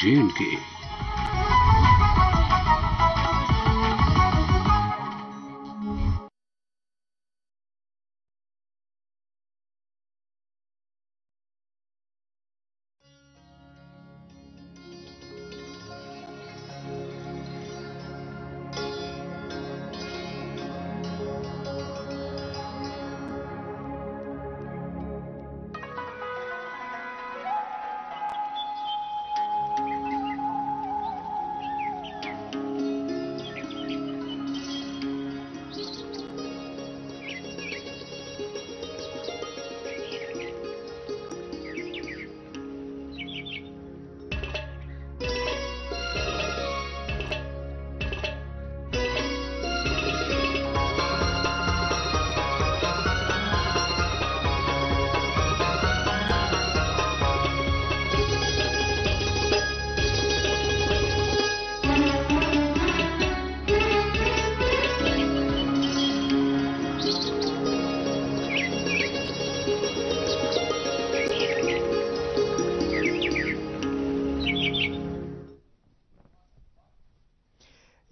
J&K।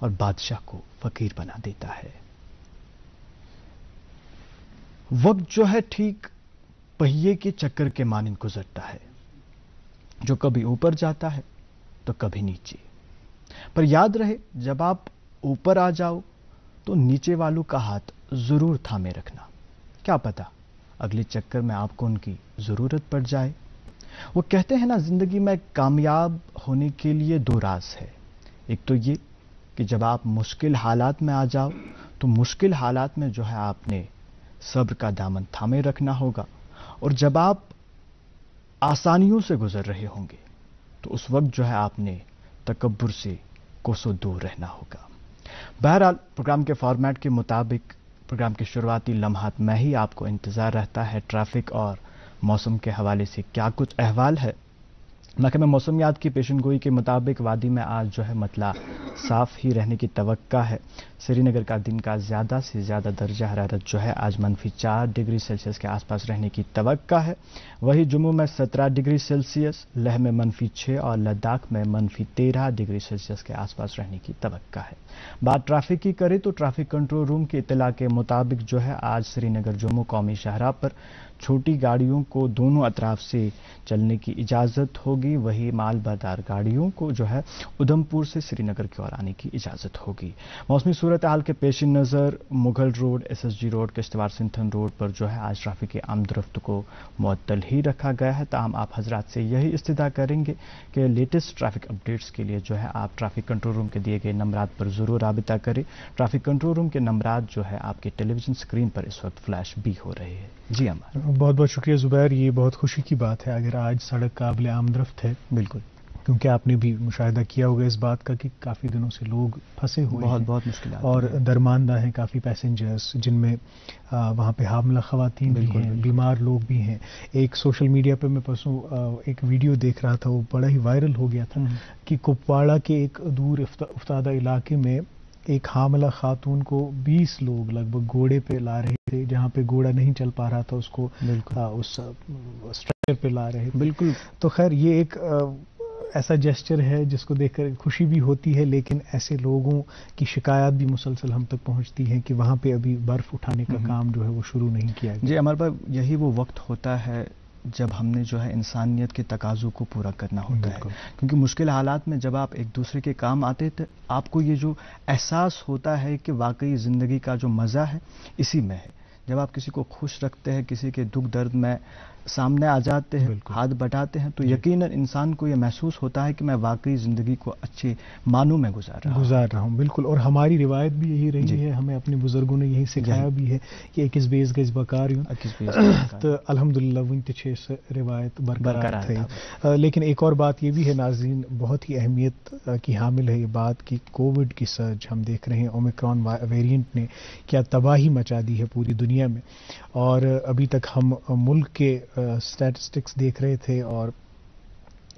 اور بادشاہ کو فقیر بنا دیتا ہے۔ وقت جو ہے ٹھیک پہیے کے چکر کے مانند گزرتا ہے، جو کبھی اوپر جاتا ہے تو کبھی نیچے۔ پر یاد رہے، جب آپ اوپر آ جاؤ تو نیچے والوں کا ہاتھ ضرور تھامے رکھنا، کیا پتا اگلے چکر میں آپ کو ان کی ضرورت پڑ جائے۔ وہ کہتے ہیں نا، زندگی میں کامیاب ہونے کے لیے 2 راز ہے۔ ایک تو یہ کہ جب آپ مشکل حالات میں آ جاؤ تو مشکل حالات میں جو ہے آپ نے صبر کا دامن تھامے رکھنا ہوگا، اور جب آپ آسانیوں سے گزر رہے ہوں گے تو اس وقت جو ہے آپ نے تکبر سے کوسوں دور رہنا ہوگا۔ بہرحال پروگرام کے فارمیٹ کے مطابق پروگرام کے شروعاتی لمحات میں ہی آپ کو انتظار رہتا ہے ٹریفک اور موسم کے حوالے سے کیا کچھ احوال ہے۔ محکمہ موسمیات کی پیشن گوئی کے مطابق وادی میں آج جو ہے مطلع صاف ہی رہنے کی توقع ہے۔ سری نگر کا دن کا زیادہ سے زیادہ درجہ حرارت جو ہے آج -4 ڈگری سیلسیس کے آس پاس رہنے کی توقع ہے۔ وہی جموں میں 17 ڈگری سیلسیس، لیہ میں -6 اور لداخ میں -13 ڈگری سیلسیس کے آس پاس رہنے کی توقع ہے۔ بات ٹریفک کی کرے تو ٹریفک کنٹرول روم کی اطلاع کے مطابق جو ہے آج سری نگر جموں قومی شاہراہ پر چھوٹی گاڑیوں کو دونوں اطراف سے چلنے کی اجازت ہوگی، وہی مال بردار گاڑیوں کو جو ہے ادھمپور سے سری نگر کی اور آنے کی اجازت ہوگی۔ موسمی صورتحال کے پیش نظر Mughal road, SSG road, Kishtwar Sinthan road پر جو ہے آج ٹریفک کی آمد و رفت کو معطل ہی رکھا گیا ہے۔ تاہم آپ حضرات سے یہی استدعا کریں گے کہ لیٹسٹ ٹریفک اپڈیٹس کے لیے جو ہے آپ ٹریفک کنٹرول روم کے دیے گئے نمبرات پر ضرور رابطہ کریں۔ ٹریفک کنٹرول روم کے نمبرات جو ہے آپ کے ٹیلی ویژن اسکرین پر اس وقت فلیش بھی ہو رہے ہیں۔ جی عمر، بہت بہت شکریہ زبیر، یہ بہت خوشی کی بات ہے اگر آج سڑک قابل آمد رفت ہے، بالکل، کیونکہ آپ نے بھی مشاہدہ کیا ہوگا اس بات کا کہ کافی دنوں سے لوگ پھنسے ہوئے ہیں، بہت مشکلات اور درماندہ ہیں کافی پیسنجرز، جن میں وہاں پہ حاملہ خواتین بھی ہیں، بیمار لوگ بھی ہیں۔ ایک سوشل میڈیا پہ میں پرسوں ایک ویڈیو دیکھ رہا تھا، وہ بڑا ہی وائرل ہو گیا تھا کہ کپواڑہ کے ایک دور افتادہ علاقے میں ایک حاملہ خاتون کو 20 لوگ لگ بھگ گھوڑے پہ لا رہے تھے، جہاں پہ گھوڑا نہیں چل پا رہا تھا اس کو اس اسٹریچر پہ لا رہے تھے۔ بالکل، تو خیر یہ ایک ایسا جیسچر ہے جس کو دیکھ کر خوشی بھی ہوتی ہے، لیکن ایسے لوگوں کی شکایات بھی مسلسل ہم تک پہنچتی ہیں کہ وہاں پہ ابھی برف اٹھانے کا کام جو ہے وہ شروع نہیں کیا گیا۔ جی عمر بھائی، یہی وہ وقت ہوتا ہے جب ہم نے جو ہے انسانیت کے تقاضوں کو پورا کرنا ہوتا ہے، کیونکہ مشکل حالات میں جب آپ ایک دوسرے کے کام آتے تھے، آپ کو یہ جو احساس ہوتا ہے کہ واقعی زندگی کا جو مزہ ہے اسی میں ہے۔ جب آپ کسی کو خوش رکھتے ہیں، کسی کے دکھ درد میں سامنے آ جاتے ہیں، ہاتھ بٹاتے ہیں، تو یقیناً انسان کو یہ محسوس ہوتا ہے کہ میں واقعی زندگی کو اچھے معنوں میں گزار رہا ہوں۔ بالکل، اور ہماری روایت بھی یہی رہی ہے، ہمیں اپنے بزرگوں نے یہی سکھایا بھی ہے کہ ایکس بیس گز بکار یوں، تو الحمدللہ ون تہ روایت برقرار تھی۔ لیکن ایک اور بات یہ بھی ہے ناظرین، بہت ہی اہمیت کی حامل ہے یہ بات کہ کووڈ کی سرج ہم دیکھ رہے ہیں، اومیکرون ویریئنٹ نے کیا تباہی مچا دی ہے پوری دنیا میں، اور ابھی تک ہم ملک کے اسٹیٹسٹکس دیکھ رہے تھے اور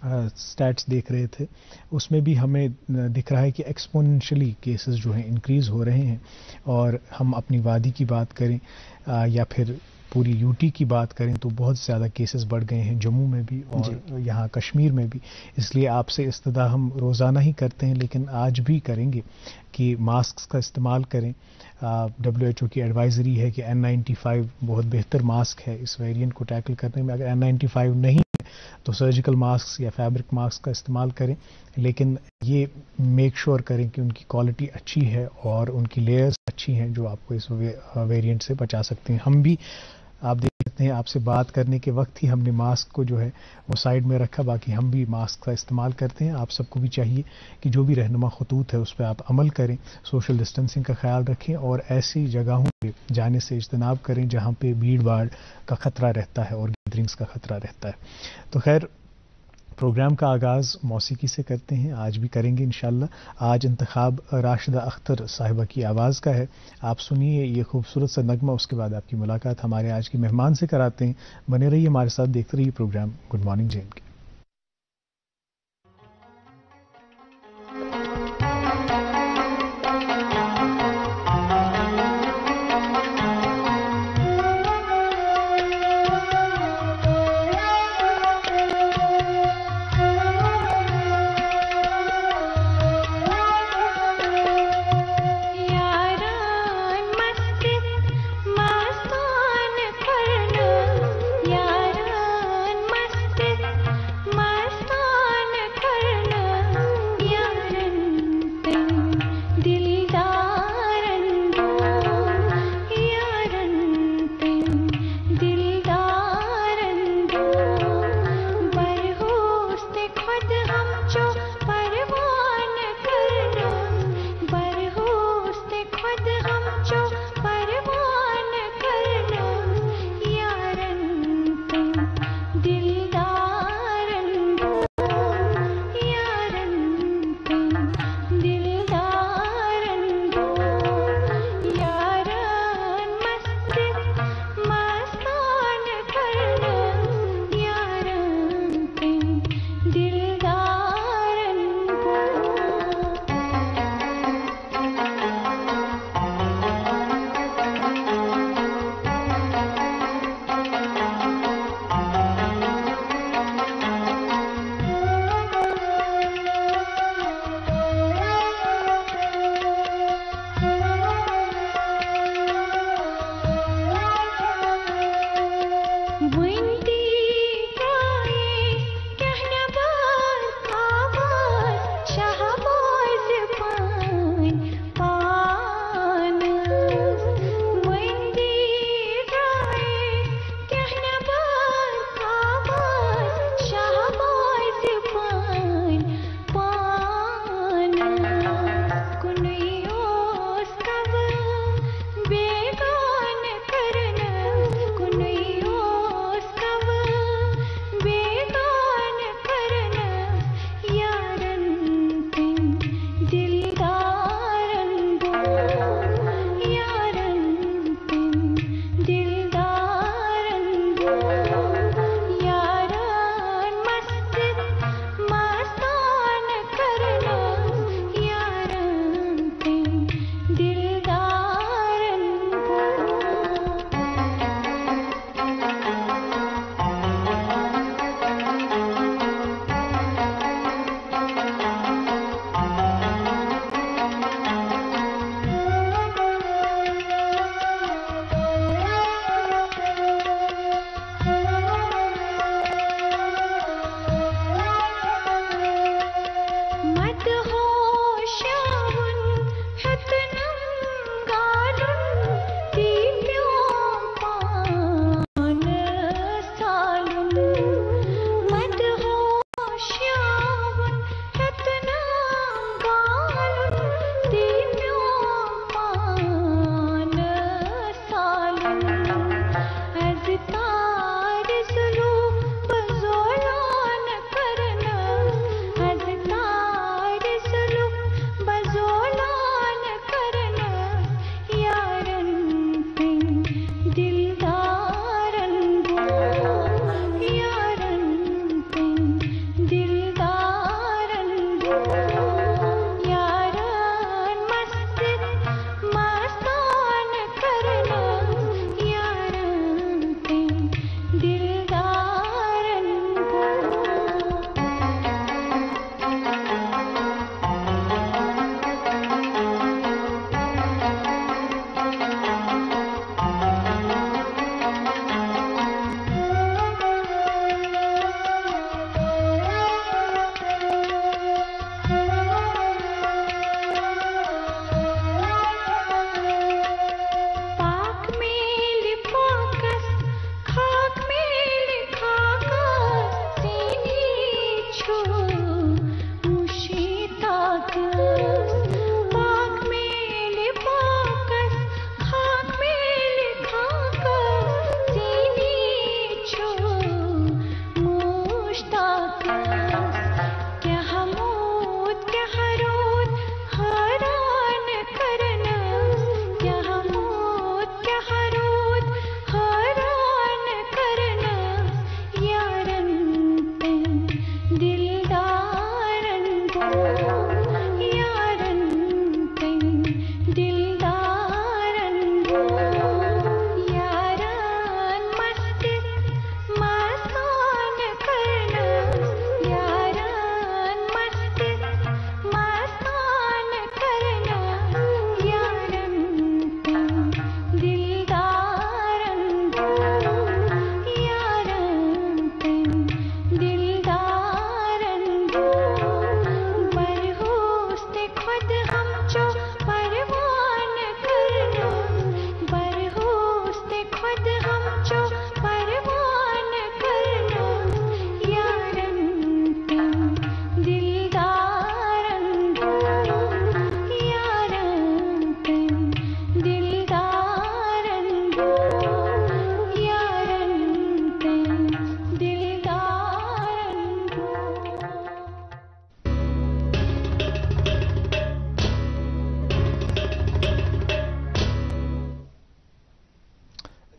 اسٹیٹس دیکھ رہے تھے، اس میں بھی ہمیں دکھ رہا ہے کہ ایکسپوننشلی کیسز جو ہیں انکریز ہو رہے ہیں، اور ہم اپنی وادی کی بات کریں یا پھر پوری UT کی بات کریں تو بہت زیادہ کیسز بڑھ گئے ہیں، جموں میں بھی اور یہاں کشمیر میں بھی۔ اس لیے آپ سے استدعا ہم روزانہ ہی کرتے ہیں، لیکن آج بھی کریں گے کہ ماسکس کا استعمال کریں۔ WHO کی ایڈوائزری ہے کہ N95 بہت بہتر ماسک ہے اس ویریئنٹ کو ٹیکل کرنے میں۔ اگر N95 نہیں ہے تو سرجیکل ماسک یا فیبرک ماسک کا استعمال کریں، لیکن یہ میک شور کریں کہ ان کی کوالٹی اچھی ہے اور ان کی لیئرز اچھی ہیں جو آپ کو اس ویریئنٹ سے بچا سکتے ہیں۔ ہم بھی آپ دیکھ سکتے ہیں آپ سے بات کرنے کے وقت ہی ہم نے ماسک کو جو ہے وہ سائڈ میں رکھا، باقی ہم بھی ماسک کا استعمال کرتے ہیں۔ آپ سب کو بھی چاہیے کہ جو بھی رہنما خطوط ہے اس پہ آپ عمل کریں، سوشل ڈسٹینسنگ کا خیال رکھیں اور ایسی جگہوں پہ جانے سے اجتناب کریں جہاں پہ بھیڑ بھاڑ کا خطرہ رہتا ہے اور گیدرنگز کا خطرہ رہتا ہے۔ تو خیر، پروگرام کا آغاز موسیقی سے کرتے ہیں، آج بھی کریں گے انشاءاللہ۔ آج انتخاب راشدہ اختر صاحبہ کی آواز کا ہے، آپ سنیے یہ خوبصورت سا نغمہ، اس کے بعد آپ کی ملاقات ہمارے آج کے مہمان سے کراتے ہیں۔ بنے رہیے ہمارے ساتھ، دیکھتے رہیے پروگرام گڈ مارننگ JNK۔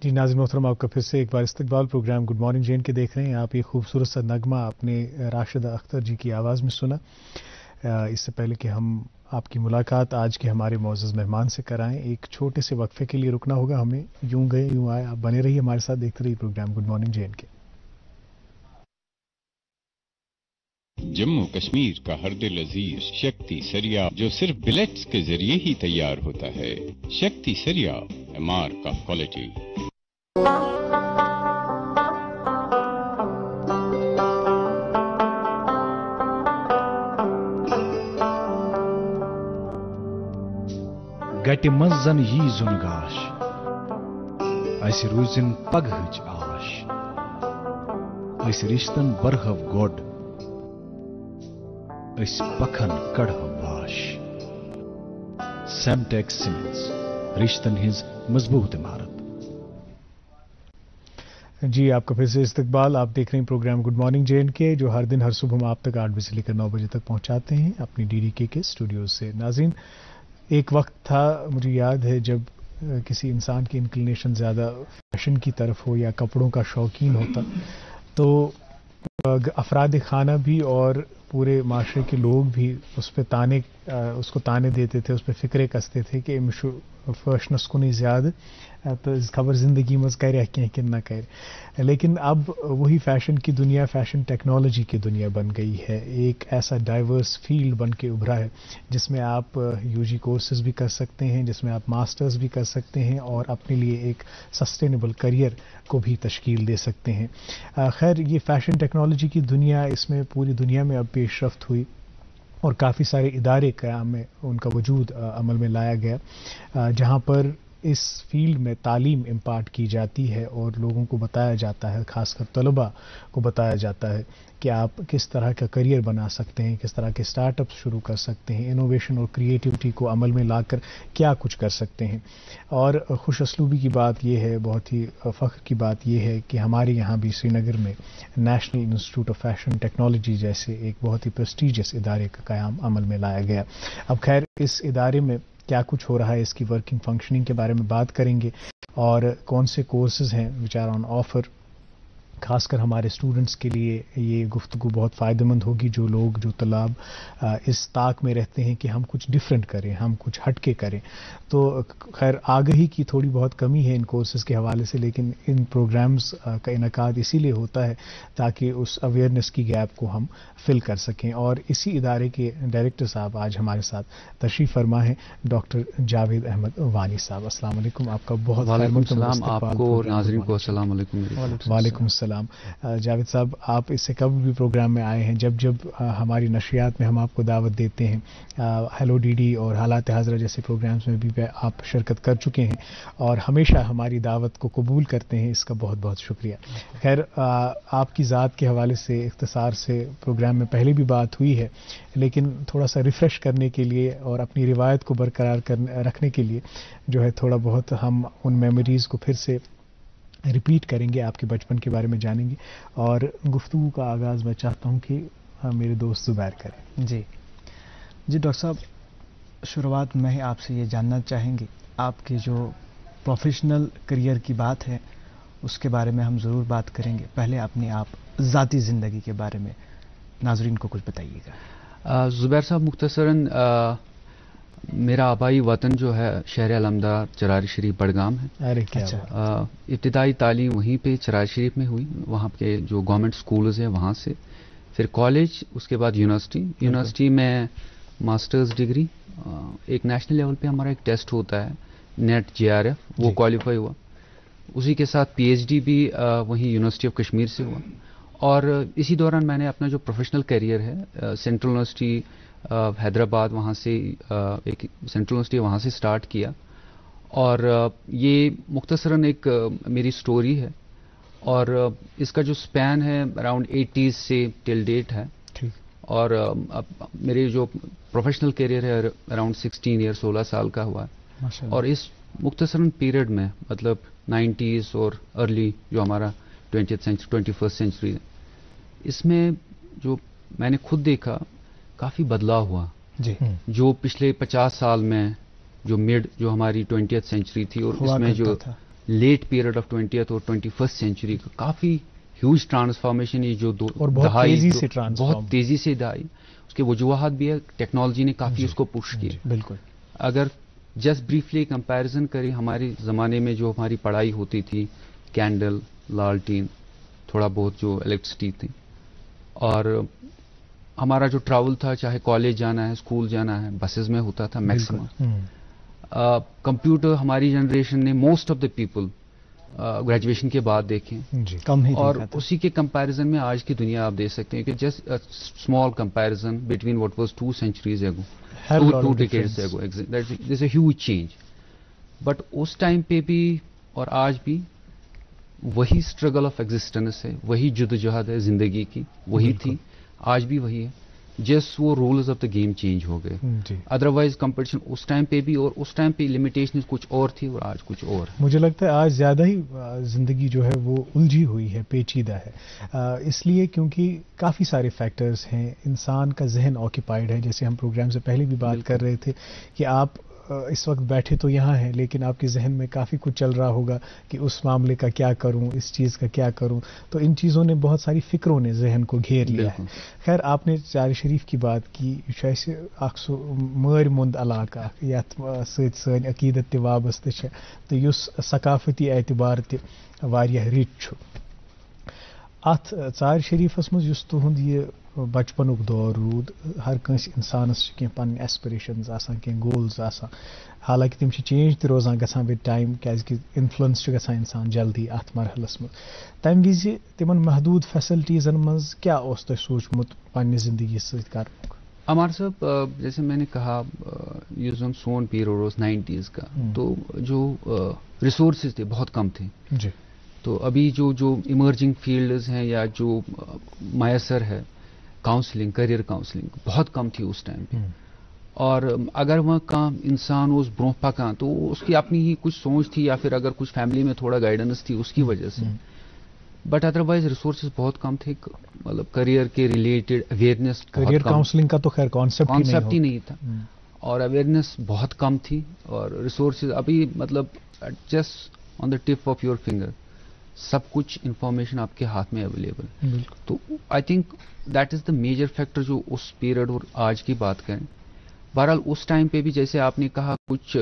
جی ناظرین محترم، آپ کا پھر سے ایک بار استقبال. Program good morning J and K دیکھ رہے ہیں آپ. یہ خوبصورت سا نغمہ آپ نے راشدہ اختر جی کی آواز میں سنا. اس سے پہلے کہ ہم آپ کی ملاقات آج کے ہمارے معزز مہمان سے کرائیں، ایک چھوٹے سے وقفے کے لیے رکنا ہوگا ہمیں. یوں گئے یوں آئے. آپ بنے رہیے ہمارے ساتھ، دیکھتے رہیے program good morning J and K. Jammu Kashmir کا ہر دل عزیز شکتی سریا جو صرف بلیٹس کے ذریعے ہی تیار ہوتا ہے. Shakti Sariya, A mark of quality. گٹہِ منٛز زن یی زُن گاش اسہِ روٗزِن پگہٕچ آش. أسۍ رِشتن برہو گۄڈ أسۍ پکھن کڑہو واش. سیمٹیک سیمنٹس، رشتن ہٕنٛز مضبوط عمارت. جی آپ کا پھر سے استقبال. آپ دیکھ رہے ہیں program good morning J and K, جو ہر دن ہر صبح ہم آپ تک 8 بجے سے لے کر 9 بجے تک پہنچاتے ہیں اپنی ڈی ڈی کے اسٹوڈیوز سے. ناظرین، ایک وقت تھا، مجھے یاد ہے، جب کسی انسان کی انکلینیشن زیادہ فیشن کی طرف ہو یا کپڑوں کا شوقین ہوتا تو افراد خانہ بھی اور پورے معاشرے کے لوگ بھی اس کو تانے دیتے تھے، اس پہ فکرے کستے تھے کہ امشو فیشنس کو نہیں زیادہ تو خبر زندگی مز کرے کن نہ کرے. لیکن اب وہی فیشن کی دنیا فیشن ٹیکنالوجی کی دنیا بن گئی ہے. ایک ایسا ڈائیورس فیلڈ بن کے ابھرا ہے جس میں آپ یو جی کورسز بھی کر سکتے ہیں، جس میں آپ ماسٹرز بھی کر سکتے ہیں اور اپنے لیے ایک سسٹینیبل کریئر کو بھی تشکیل دے سکتے ہیں. خیر، یہ فیشن ٹیکنالوجی کی دنیا، اس میں پوری دنیا میں اب پیش رفت ہوئی اور کافی سارے ادارے قیام میں ان کا وجود عمل میں لایا گیا، جہاں پر اس فیلڈ میں تعلیم امپارٹ کی جاتی ہے اور لوگوں کو بتایا جاتا ہے، خاص کر طلباء کو بتایا جاتا ہے کہ آپ کس طرح کا کریئر بنا سکتے ہیں، کس طرح کے اسٹارٹ اپس شروع کر سکتے ہیں، انوویشن اور کریٹیوٹی کو عمل میں لا کر کیا کچھ کر سکتے ہیں. اور خوش اسلوبی کی بات یہ ہے، بہت ہی فخر کی بات یہ ہے کہ ہمارے یہاں بھی سری نگر میں national Institute of Fashion technology جیسے ایک بہت ہی پریسٹیجس ادارے کا قیام عمل میں لایا گیا. اب خیر، اس ادارے میں کیا کچھ ہو رہا ہے، اس کی ورکنگ فنکشننگ کے بارے میں بات کریں گے اور کون سے کورسز ہیں وچ آر آن آفر. خاص کر ہمارے اسٹوڈنٹس کے لیے یہ گفتگو بہت فائدہ مند ہوگی، جو طلاب اس طاق میں رہتے ہیں کہ ہم کچھ ڈفرینٹ کریں، ہم کچھ ہٹ کے کریں. تو خیر، آگہی کی تھوڑی بہت کمی ہے ان کورسز کے حوالے سے، لیکن ان پروگرامز کا انعقاد اسی لیے ہوتا ہے تاکہ اس اویئرنیس کی گیپ کو ہم فل کر سکیں. اور اسی ادارے کے ڈائریکٹر صاحب آج ہمارے ساتھ تشریف فرما ہیں، ڈاکٹر جاوید احمد وانی صاحب. السلام علیکم. آپ کا بہت وعلیکم السلام. آپ کو ناظرین کو السلام علیکم. وعلیکم السلام. جاوید صاحب، آپ اس سے قبل بھی پروگرام میں آئے ہیں، جب ہماری نشریات میں ہم آپ کو دعوت دیتے ہیں، ہیلو ڈی ڈی اور حالات حاضرہ جیسے پروگرامز میں بھی آپ شرکت کر چکے ہیں اور ہمیشہ ہماری دعوت کو قبول کرتے ہیں. اس کا بہت بہت شکریہ. خیر، آپ کی ذات کے حوالے سے اختصار سے پروگرام میں پہلے بھی بات ہوئی ہے، لیکن تھوڑا سا ریفریش کرنے کے لیے اور اپنی روایت کو برقرار رکھنے کے لیے جو ہے تھوڑا بہت ہم ان میموریز کو پھر سے ریپیٹ کریں گے، آپ کے بچپن کے بارے میں جانیں گے. اور گفتگو کا آغاز میں چاہتا ہوں کہ میرے دوست زبیر کریں. جی ڈاکٹر صاحب، شروعات میں ہی آپ سے یہ جاننا چاہیں گے، آپ کی جو پروفیشنل کریئر کی بات ہے اس کے بارے میں ہم ضرور بات کریں گے. پہلے اپنی آپ ذاتی زندگی کے بارے میں ناظرین کو کچھ بتائیے گا. زبیر صاحب، مختصراً میرا آبائی وطن جو ہے شہر علمدار چراری شریف بڑگام ہے. ابتدائی تعلیم وہیں پہ چراری شریف میں ہوئی، وہاں کے جو گورنمنٹ سکولز ہیں وہاں سے، پھر کالج، اس کے بعد یونیورسٹی میں ماسٹرز ڈگری. ایک نیشنل لیول پہ ہمارا ایک ٹیسٹ ہوتا ہے نیٹ JRF، وہ کوالیفائی ہوا. اسی کے ساتھ PhD بھی وہیں یونیورسٹی آف کشمیر سے ہوا. اور اسی دوران میں نے اپنا جو پروفیشنل کیریئر ہے سینٹرل یونیورسٹی حیدرآباد، وہاں سے ایک سینٹرل یونیورسٹی وہاں سے سٹارٹ کیا. اور یہ مختصراً ایک میری سٹوری ہے اور اس کا جو سپین ہے اراؤنڈ 80s سے ٹل ڈیٹ ہے. اور میرے جو پروفیشنل کیریئر ہے اراؤنڈ 16 سال کا ہوا ہے. اور اس مختصراً پیریڈ میں مطلب 90s اور ارلی جو ہمارا 21st سینچری ہے، اس میں جو میں نے خود دیکھا کافی بدلاؤ ہوا. جو پچھلے 50 سال میں جو ہماری 20th سینچری تھی اور اس میں جو لیٹ پیریڈ آف 20th اور 21st سینچری کا کافی ہیوج ٹرانسفارمیشن یہ جو بہت تیزی سے دہائی اس کے وجوہات بھی ہے. ٹیکنالوجی نے کافی اس کو پش کیا. بالکل. اگر جسٹ بریفلی کمپیریزن کریں ہمارے زمانے میں جو ہماری پڑھائی ہوتی تھی کینڈل لالٹین تھوڑا بہت جو الیکٹریسٹی تھی اور ہمارا جو ٹریول تھا چاہے کالج جانا ہے اسکول جانا ہے بسز میں ہوتا تھا میکسیمم. کمپیوٹر ہماری جنریشن نے most of the people graduation کے بعد دیکھیں کم ہی اور اسی کے کمپیریزن میں آج کی دنیا آپ دیکھ سکتے ہیں کہ just small comparison between what was 2 centuries ago, 2 decades ago. There's a huge change. But اس ٹائم پہ بھی اور آج بھی وہی اسٹرگل آف ایگزسٹنس ہے, وہی جدوجہد ہے زندگی کی, وہی تھی, آج بھی وہی ہے. جس وہ rules of the game change ہو گئے. ادروائز کمپٹیشن اس ٹائم پہ بھی اور اس ٹائم پہ لمیٹیشن کچھ اور تھی اور آج کچھ اور. مجھے لگتا ہے آج زیادہ ہی زندگی جو ہے وہ الجھی ہوئی ہے, پیچیدہ ہے, اس لیے کیونکہ کافی سارے فیکٹرز ہیں. انسان کا ذہن آکیپائڈ ہے, جیسے ہم پروگرام سے پہلے بھی بات کر رہے تھے کہ آپ اس وقت بیٹھے تو یہاں ہیں لیکن آپ کے ذہن میں کافی کچھ چل رہا ہوگا کہ اس معاملے کا کیا کروں, اس چیز کا کیا کروں. تو ان چیزوں نے بہت ساری فکروں نے ذہن کو گھیر لیا ہے. خیر آپ نے چار شریف کی بات کی, سو مر مند علاقہ یت سن عقیدت تہ وابستہ تو اس ثقافتی اعتبار تہ واریاہ رچ چھُ. ات ژار شریفس مز یس تہند یہ بچپنک دور رود, ہر کنس انسانس کی پن ایسپریشنز آسان, کی گولز آسان, حالانکہ تم چینج تہ روزان گژھان ود ٹائم کیازکہ انفلوئنس گژھان انسان جلدی ات مرحلس مز. تمہ وز تمن محدود فیسلٹیزن مز کیا اس تہ سوچمت پنہ زندگی ست کرنک؟ عمار صاحب جیسے میں نے کہا یہ زن سون پیریڈ اوس 90s کا, تو جو ریسورسز تھے بہت کم تھے. جی. تو ابھی جو ایمرجنگ فیلڈز ہیں یا جو میسر ہے کاؤنسلنگ, کریئر کاؤنسلنگ بہت کم تھی اس ٹائم پہ. اور اگر وہ کام انسان اس برو پکان تو اس کی اپنی ہی کچھ سوچ تھی یا پھر اگر کچھ فیملی میں تھوڑا گائیڈنس تھی اس کی وجہ سے. بٹ ادروائز ریسورسز بہت کم تھے, مطلب کریئر کے ریلیٹڈ اویئرنیس, کریئر کاؤنسلنگ کا تو خیر کانسیپٹ ہی نہیں تھا اور اویئرنیس بہت کم تھی. اور ریسورسز ابھی مطلب just on the tip of your finger سب کچھ انفارمیشن آپ کے ہاتھ میں اویلیبل ہے. تو I think that is the major factor جو اس پیریڈ اور آج کی بات کریں. بہرحال اس ٹائم پہ بھی جیسے آپ نے کہا کچھ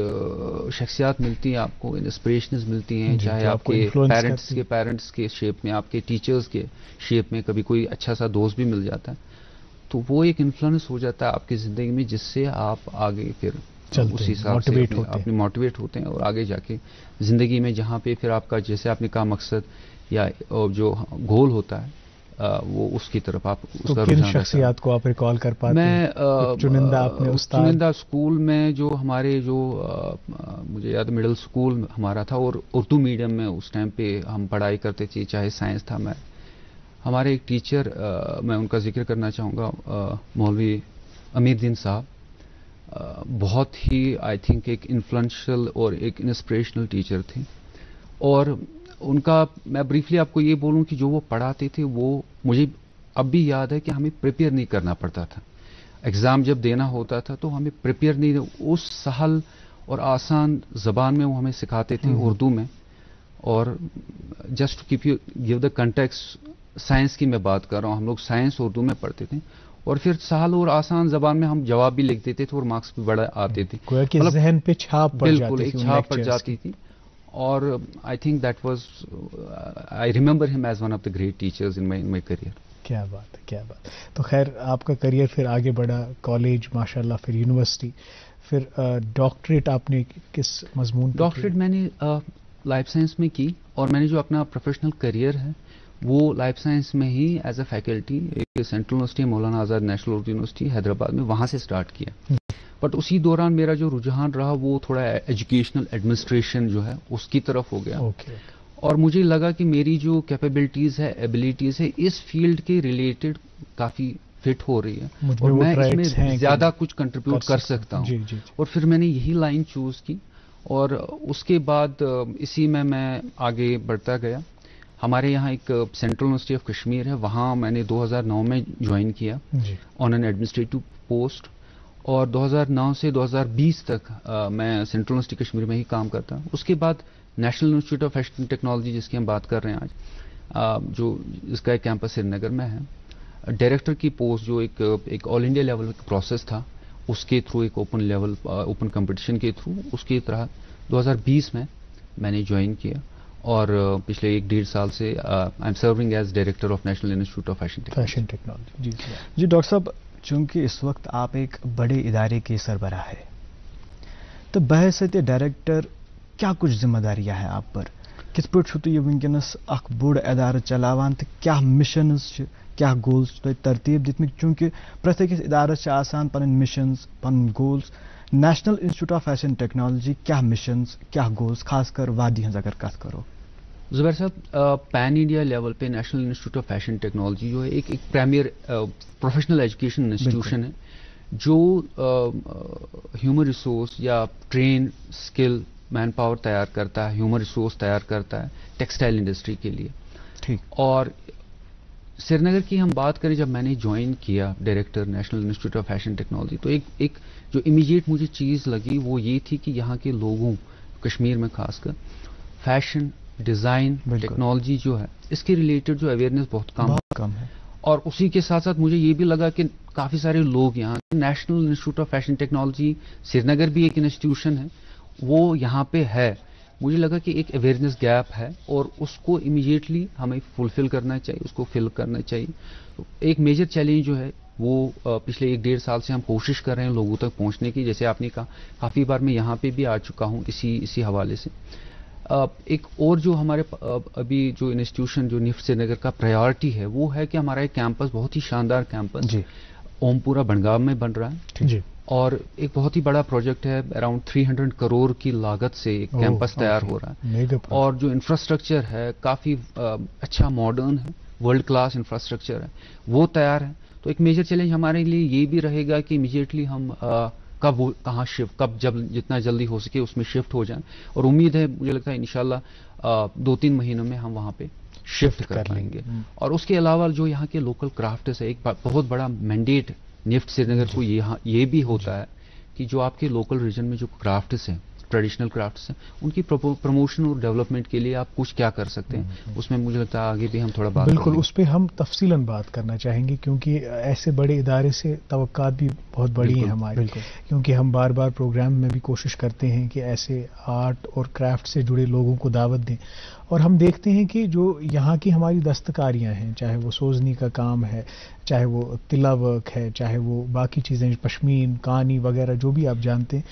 شخصیات ملتی ہیں آپ کو, انسپریشنز ملتی ہیں, چاہے آپ کے پیرنٹس کے شیپ میں, آپ کے ٹیچرز کے شیپ میں, کبھی کوئی اچھا سا دوست بھی مل جاتا ہے تو وہ ایک انفلوئنس ہو جاتا ہے آپ کی زندگی میں جس سے آپ آگے پھر اسی حساب سے اپنے موٹیویٹ ہوتے ہیں اور آگے جا کے زندگی میں جہاں پہ پھر آپ کا جیسے آپ نے کہا مقصد یا جو گول ہوتا ہے وہ اس کی طرف آپ اس کا رجحان. شخصیات کو آپ ریکال کر پاتے ہیں؟ میں چنندہ اسکول میں جو ہمارے جو مجھے یاد مڈل اسکول ہمارا تھا اور اردو میڈیم میں اس ٹائم پہ ہم پڑھائی کرتے تھے, چاہے سائنس تھا. میں ہمارے ایک ٹیچر میں ان کا ذکر کرنا چاہوں گا, مولوی امیر الدین صاحب, بہت ہی آئی تھنک ایک انفلوئنشل اور ایک انسپریشنل ٹیچر تھے. اور ان کا میں بریفلی آپ کو یہ بولوں کہ جو وہ پڑھاتے تھے وہ مجھے اب بھی یاد ہے کہ ہمیں پریپیئر نہیں کرنا پڑتا تھا. ایگزام جب دینا ہوتا تھا تو ہمیں پریپیئر نہیں, اس سہل اور آسان زبان میں وہ ہمیں سکھاتے تھے اردو میں. اور just to keep you give the context, science کی میں بات کر رہا ہوں, ہم لوگ سائنس اردو میں پڑھتے تھے اور پھر سہل اور آسان زبان میں ہم جواب بھی لکھ دیتے تھے اور مارکس بھی بڑا آتے تھے. ذہن پہ چھاپ بالکل ایک چھاپ پڑ جاتی تھی. اور I think that was I remember him as one of the great teachers in my career. کیا بات ہے, کیا بات. تو خیر آپ کا کریئر پھر آگے بڑھا, کالج ماشاءاللہ, پھر یونیورسٹی, پھر ڈاکٹریٹ آپ نے کس مضمون؟ ڈاکٹریٹ میں نے لائف سائنس میں کی اور میں نے جو اپنا پروفیشنل کریئر ہے وہ لائف سائنس میں ہی ایز اے فیکلٹی ایک central university Maulana Azad national Urdu university Hyderabad میں, وہاں سے اسٹارٹ کیا. بٹ اسی دوران میرا جو رجحان رہا وہ تھوڑا ایجوکیشنل ایڈمنسٹریشن جو ہے اس کی طرف ہو گیا. اور مجھے لگا کہ میری جو کیپیبلٹیز ہے, ایبلٹیز ہے, اس فیلڈ کے ریلیٹڈ کافی فٹ ہو رہی ہے اور میں اس میں زیادہ کچھ کنٹریبیوٹ کر سکتا ہوں. اور پھر میں نے یہی لائن چوز کی اور اس کے بعد اسی میں آگے بڑھتا گیا. ہمارے یہاں ایک سینٹرل یونیورسٹی آف کشمیر ہے, وہاں میں نے 2009 میں جوائن کیا آن این ایڈمنسٹریٹو پوسٹ. اور 2009 سے 2020 تک میں سینٹرل یونیورسٹی کشمیر میں ہی کام کرتا ہوں. اس کے بعد national Institute of Fashion technology جس کی ہم بات کر رہے ہیں آج، جو اس کا ایک کیمپس سری نگر میں ہے، ڈائریکٹر کی پوسٹ جو ایک آل انڈیا لیول کا پروسیس تھا، اس کے تھرو ایک اوپن کمپٹیشن کے تھرو اس کی طرح 2020 میں نے جوائن کیا، اور پچھلے 1.5 سال سے I am serving as director of National Institute of Fashion Technology. جی ڈاکٹر صاحب، چونکہ اس وقت آپ ایک بڑے ادارے کے سربراہ ہے، تو بحیثیت ڈائریکٹر کیا کچھ ذمہ داریاں ہیں آپ پر؟ کت پٲٹھۍ چھُو تُہۍ یہِ وٕنکیٚنس اکھ بوٚڑ ادارٕ چلاوان تہٕ کیٛاہ مشنز چھِ، کیٛاہ گولز چھِ تۄہہِ ترتیٖب دِتمٕتۍ؟ چوٗنکہِ پرٛٮ۪تھ أکِس ادارس چھِ آسان پنٕنۍ مشنز، پنٕنۍ goals. National Institute of Fashion technology کیٛاہ مشنز، کیٛاہ گولز، خاص کر وادی ہٕنٛز اگر کتھ کرو؟ زبیر صاحب، پین انڈیا لیول پہ national Institute of Fashion technology جو ہے ایک پریمیئر پروفیشنل ایجوکیشن انسٹیٹیوشن ہے، جو ہیومن ریسورس یا ٹرین اسکل مین پاور تیار کرتا ہے، ہیومن ریسورس تیار کرتا ہے ٹیکسٹائل انڈسٹری کے لیے۔ ٹھیک۔ اور سری نگر کی ہم بات کریں، جب میں نے جوائن کیا director National Institute of Fashion technology, تو ایک جو امیجیٹ مجھے چیز لگی وہ یہ تھی کہ یہاں کے لوگوں، کشمیر میں خاص کر، فیشن ڈیزائن ٹیکنالوجی جو ہے اس کے ریلیٹڈ جو اویئرنیس بہت کم ہے، اور اسی کے ساتھ ساتھ مجھے یہ بھی لگا کہ کافی سارے لوگ یہاں National Institute of Fashion Technology Srinagar بھی ایک انسٹیٹیوشن ہے، وہ یہاں پہ ہے، مجھے لگا کہ ایک اویئرنیس گیپ ہے اور اس کو امیجیٹلی ہمیں فلفل کرنا چاہیے، اس کو فل کرنا چاہیے۔ ایک میجر چیلنج جو ہے وہ پچھلے 1.5 سال سے ہم کوشش کر رہے ہیں لوگوں تک پہنچنے کی، جیسے آپ نے کہا کافی بار میں یہاں پہ بھی آ چکا ہوں اسی حوالے سے۔ ایک اور جو ہمارے ابھی جو انسٹیٹیوشن جو نفٹ سری نگر کا پرائیورٹی ہے وہ ہے کہ ہمارا ایک کیمپس بہت ہی شاندار کیمپس اوم پورا بنگام میں بن رہا ہے، جی، اور ایک بہت ہی بڑا پروجیکٹ ہے، اراؤنڈ 300 کروڑ کی لاگت سے ایک کیمپس تیار ہو رہا ہے، اور جو انفراسٹرکچر ہے کافی اچھا ماڈرن ہے، ورلڈ کلاس انفراسٹرکچر ہے، وہ تیار ہے۔ تو ایک میجر چیلنج ہمارے لیے یہ بھی رہے گا کہ امیجیٹلی ہم کہاں شفٹ، جتنا جلدی ہو سکے اس میں شفٹ ہو جائیں، اور امید ہے، مجھے لگتا ہے انشاءاللہ 2-3 مہینوں میں ہم وہاں پہ شفٹ کر لیں گے۔ اور اس کے علاوہ جو یہاں کے لوکل کرافٹس ہے، ایک بہت بڑا مینڈیٹ نفٹ سری نگر کو یہ بھی ہوتا ہے کہ جو آپ کے لوکل ریجن میں جو کرافٹس ہیں، ٹریڈیشنل کرافٹس ہیں، ان کی پروموشن اور ڈیولپمنٹ کے لیے آپ کچھ کیا کر سکتے ہیں، اس میں مجھے لگتا ہے آگے بھی ہم تھوڑا بات بالکل اس پہ ہم تفصیلاً بات کرنا چاہیں گے، کیونکہ ایسے بڑے ادارے سے توقعات بھی بہت بڑی ہیں ہماری، کیونکہ ہم بار بار پروگرام میں بھی کوشش کرتے ہیں کہ ایسے آرٹ اور کرافٹ سے جڑے لوگوں کو دعوت دیں، اور ہم دیکھتے ہیں کہ جو یہاں کی ہماری دستکاریاں ہیں، چاہے وہ سوزنی کا کام ہے، چاہے وہ تلا ورک ہے، چاہے وہ باقی چیزیں پشمین، کانی وغیرہ جو بھی آپ جانتے ہیں،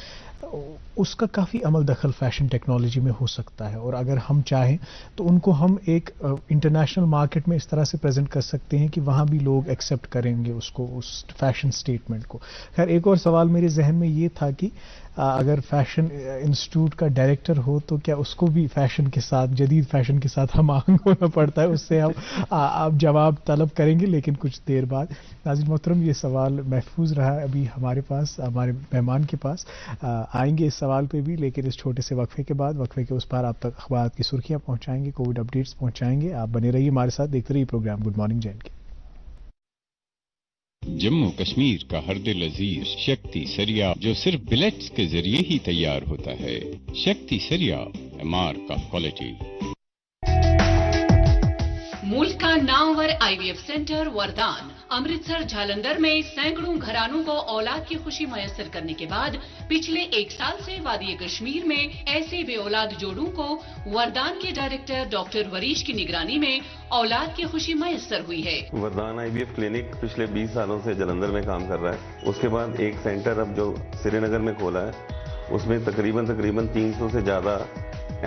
اس کا کافی عمل دخل فیشن ٹیکنالوجی میں ہو سکتا ہے، اور اگر ہم چاہیں تو ان کو ہم ایک انٹرنیشنل مارکیٹ میں اس طرح سے پریزنٹ کر سکتے ہیں کہ وہاں بھی لوگ ایکسیپٹ کریں گے اس کو، اس فیشن سٹیٹمنٹ کو۔ خیر، ایک اور سوال میرے ذہن میں یہ تھا کہ اگر فیشن انسٹیٹیوٹ کا ڈائریکٹر ہو تو کیا اس کو بھی فیشن کے ساتھ، جدید فیشن کے ساتھ ہم آہنگ ہونا پڑتا ہے؟ اس سے ہم آپ جواب طلب کریں گے لیکن کچھ دیر بعد۔ ناظرین محترم، یہ سوال محفوظ رہا ابھی ہمارے پاس، ہمارے مہمان کے پاس، آئیں گے اس سوال پہ بھی، لیکن اس چھوٹے سے وقفے کے بعد، وقفے کے اس پار آپ تک اخبارات کی سرخیاں پہنچائیں گے، کووڈ اپڈیٹس پہنچائیں گے۔ آپ بنے رہیے ہمارے ساتھ، دیکھتے رہیے program good morning J and K. Jammu Kashmir کا ہر دل عزیز شکتی سریا جو صرف بلیٹس کے ذریعے ہی تیار ہوتا ہے، شکتی سریا مارک آف کوالٹی۔ ملک کا نامور IVF سینٹر وردان امرتسر جھالندر میں سینکڑوں گھرانوں کو اولاد کی خوشی میسر کرنے کے بعد پچھلے 1 سال سے وادی کشمیر میں ایسے بے اولاد جوڑوں کو وردان کے ڈائریکٹر ڈاکٹر وریش کی نگرانی میں اولاد کی خوشی میسر ہوئی ہے۔ وردان IVF کلینک پچھلے 20 سالوں سے جلندھر میں کام کر رہا ہے، اس کے بعد ایک سینٹر اب جو سری نگر میں کھولا ہے، اس میں تقریباً 300 سے زیادہ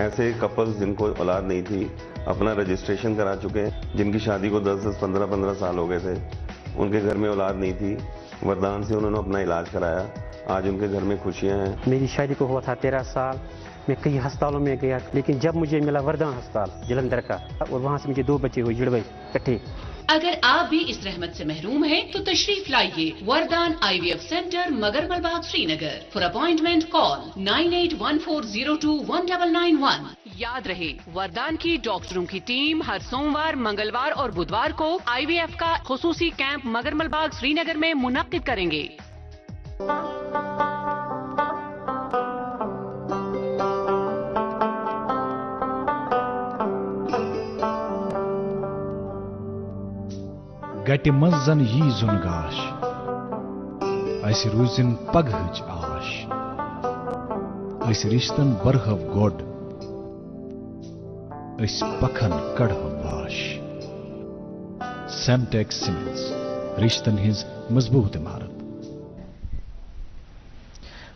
ایسے کپلز جن کو اولاد نہیں تھی اپنا رجسٹریشن کرا چکے ہیں، جن کی شادی کو 10 15 سال ہو گئے تھے، ان کے گھر میں اولاد نہیں تھی، وردان سے انہوں نے اپنا علاج کرایا، آج ان کے گھر میں خوشیاں ہیں۔ میری شادی کو ہوا تھا 13 سال، میں کئی ہسپتالوں میں گیا، لیکن جب مجھے ملا وردان ہسپتال جلندھر کا، اور وہاں سے مجھے 2 بچے ہوئے جڑوے کٹھے۔ اگر آپ بھی اس رحمت سے محروم ہیں تو تشریف لائیے وردان IVF centre مگرمل Bagh Sri Nagar. For appointment کال 9814021991۔ یاد رہے، وردان کی ڈاکٹروں کی ٹیم ہر سوموار، منگلوار اور بدوار کو IVF کا خصوصی کیمپ مگرمل باغ سری نگر میں منعقد کریں گے۔ گٹہِ منٛز زن یی زُن گاش اسہِ روٗزِن پگہٕچ آش أسۍ رِشتن برہو گۄڈ أسۍ پکھن کڑہو واش سیمٹیک سیمنٹس رشتن ہز مضبوط عمارت.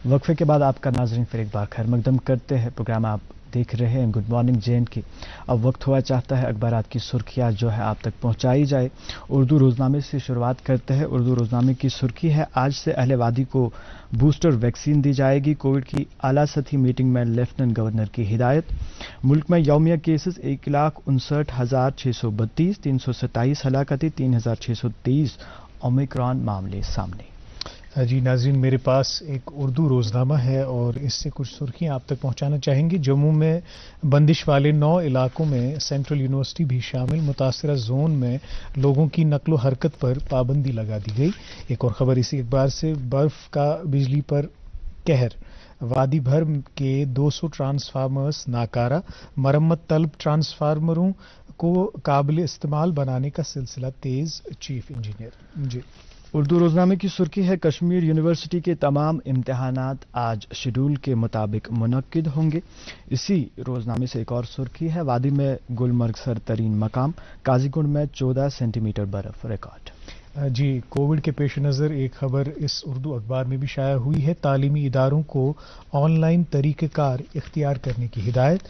وقفے کے بعد آپ کا ناظرین پھر ایک بار خیر مقدم کرتے ہیں. پروگرام آپ دیکھ رہے ہیں گڈ مارننگ جے اینڈ کے. اب وقت ہوا چاہتا ہے اخبارات کی سرخیاں جو ہے آپ تک پہنچائی جائے. اردو روزنامے سے شروعات کرتے ہیں. اردو روزنامے کی سرخی ہے آج سے اہل وادی کو بوسٹر ویکسین دی جائے گی. کووڈ کی اعلیٰ سطحی میٹنگ میں لیفٹننٹ گورنر کی ہدایت. ملک میں یومیہ کیسز 1,59,632 327 ہلاکتیں 3,623 اومیکرون معاملے سامنے. جی ناظرین میرے پاس ایک اردو روزنامہ ہے اور اس سے کچھ سرخیاں آپ تک پہنچانا چاہیں گے. جموں میں بندش والے 9 علاقوں میں سینٹرل یونیورسٹی بھی شامل. متاثرہ زون میں لوگوں کی نقل و حرکت پر پابندی لگا دی گئی. ایک اور خبر اسی اخبار سے برف کا بجلی پر قہر. وادی بھر کے 200 ٹرانسفارمرز ناکارہ. مرمت طلب ٹرانسفارمروں کو قابل استعمال بنانے کا سلسلہ تیز. Chief engineer. جی اردو روزنامے کی سرخی ہے کشمیر یونیورسٹی کے تمام امتحانات آج شیڈول کے مطابق منعقد ہوں گے. اسی روزنامے سے ایک اور سرخی ہے وادی میں گلمرگ سر ترین مقام. قاضی گنڈ میں 14 سینٹی میٹر برف ریکارڈ. جی کووڈ کے پیش نظر ایک خبر اس اردو اخبار میں بھی شائع ہوئی ہے. تعلیمی اداروں کو آن لائن طریقہ کار اختیار کرنے کی ہدایت.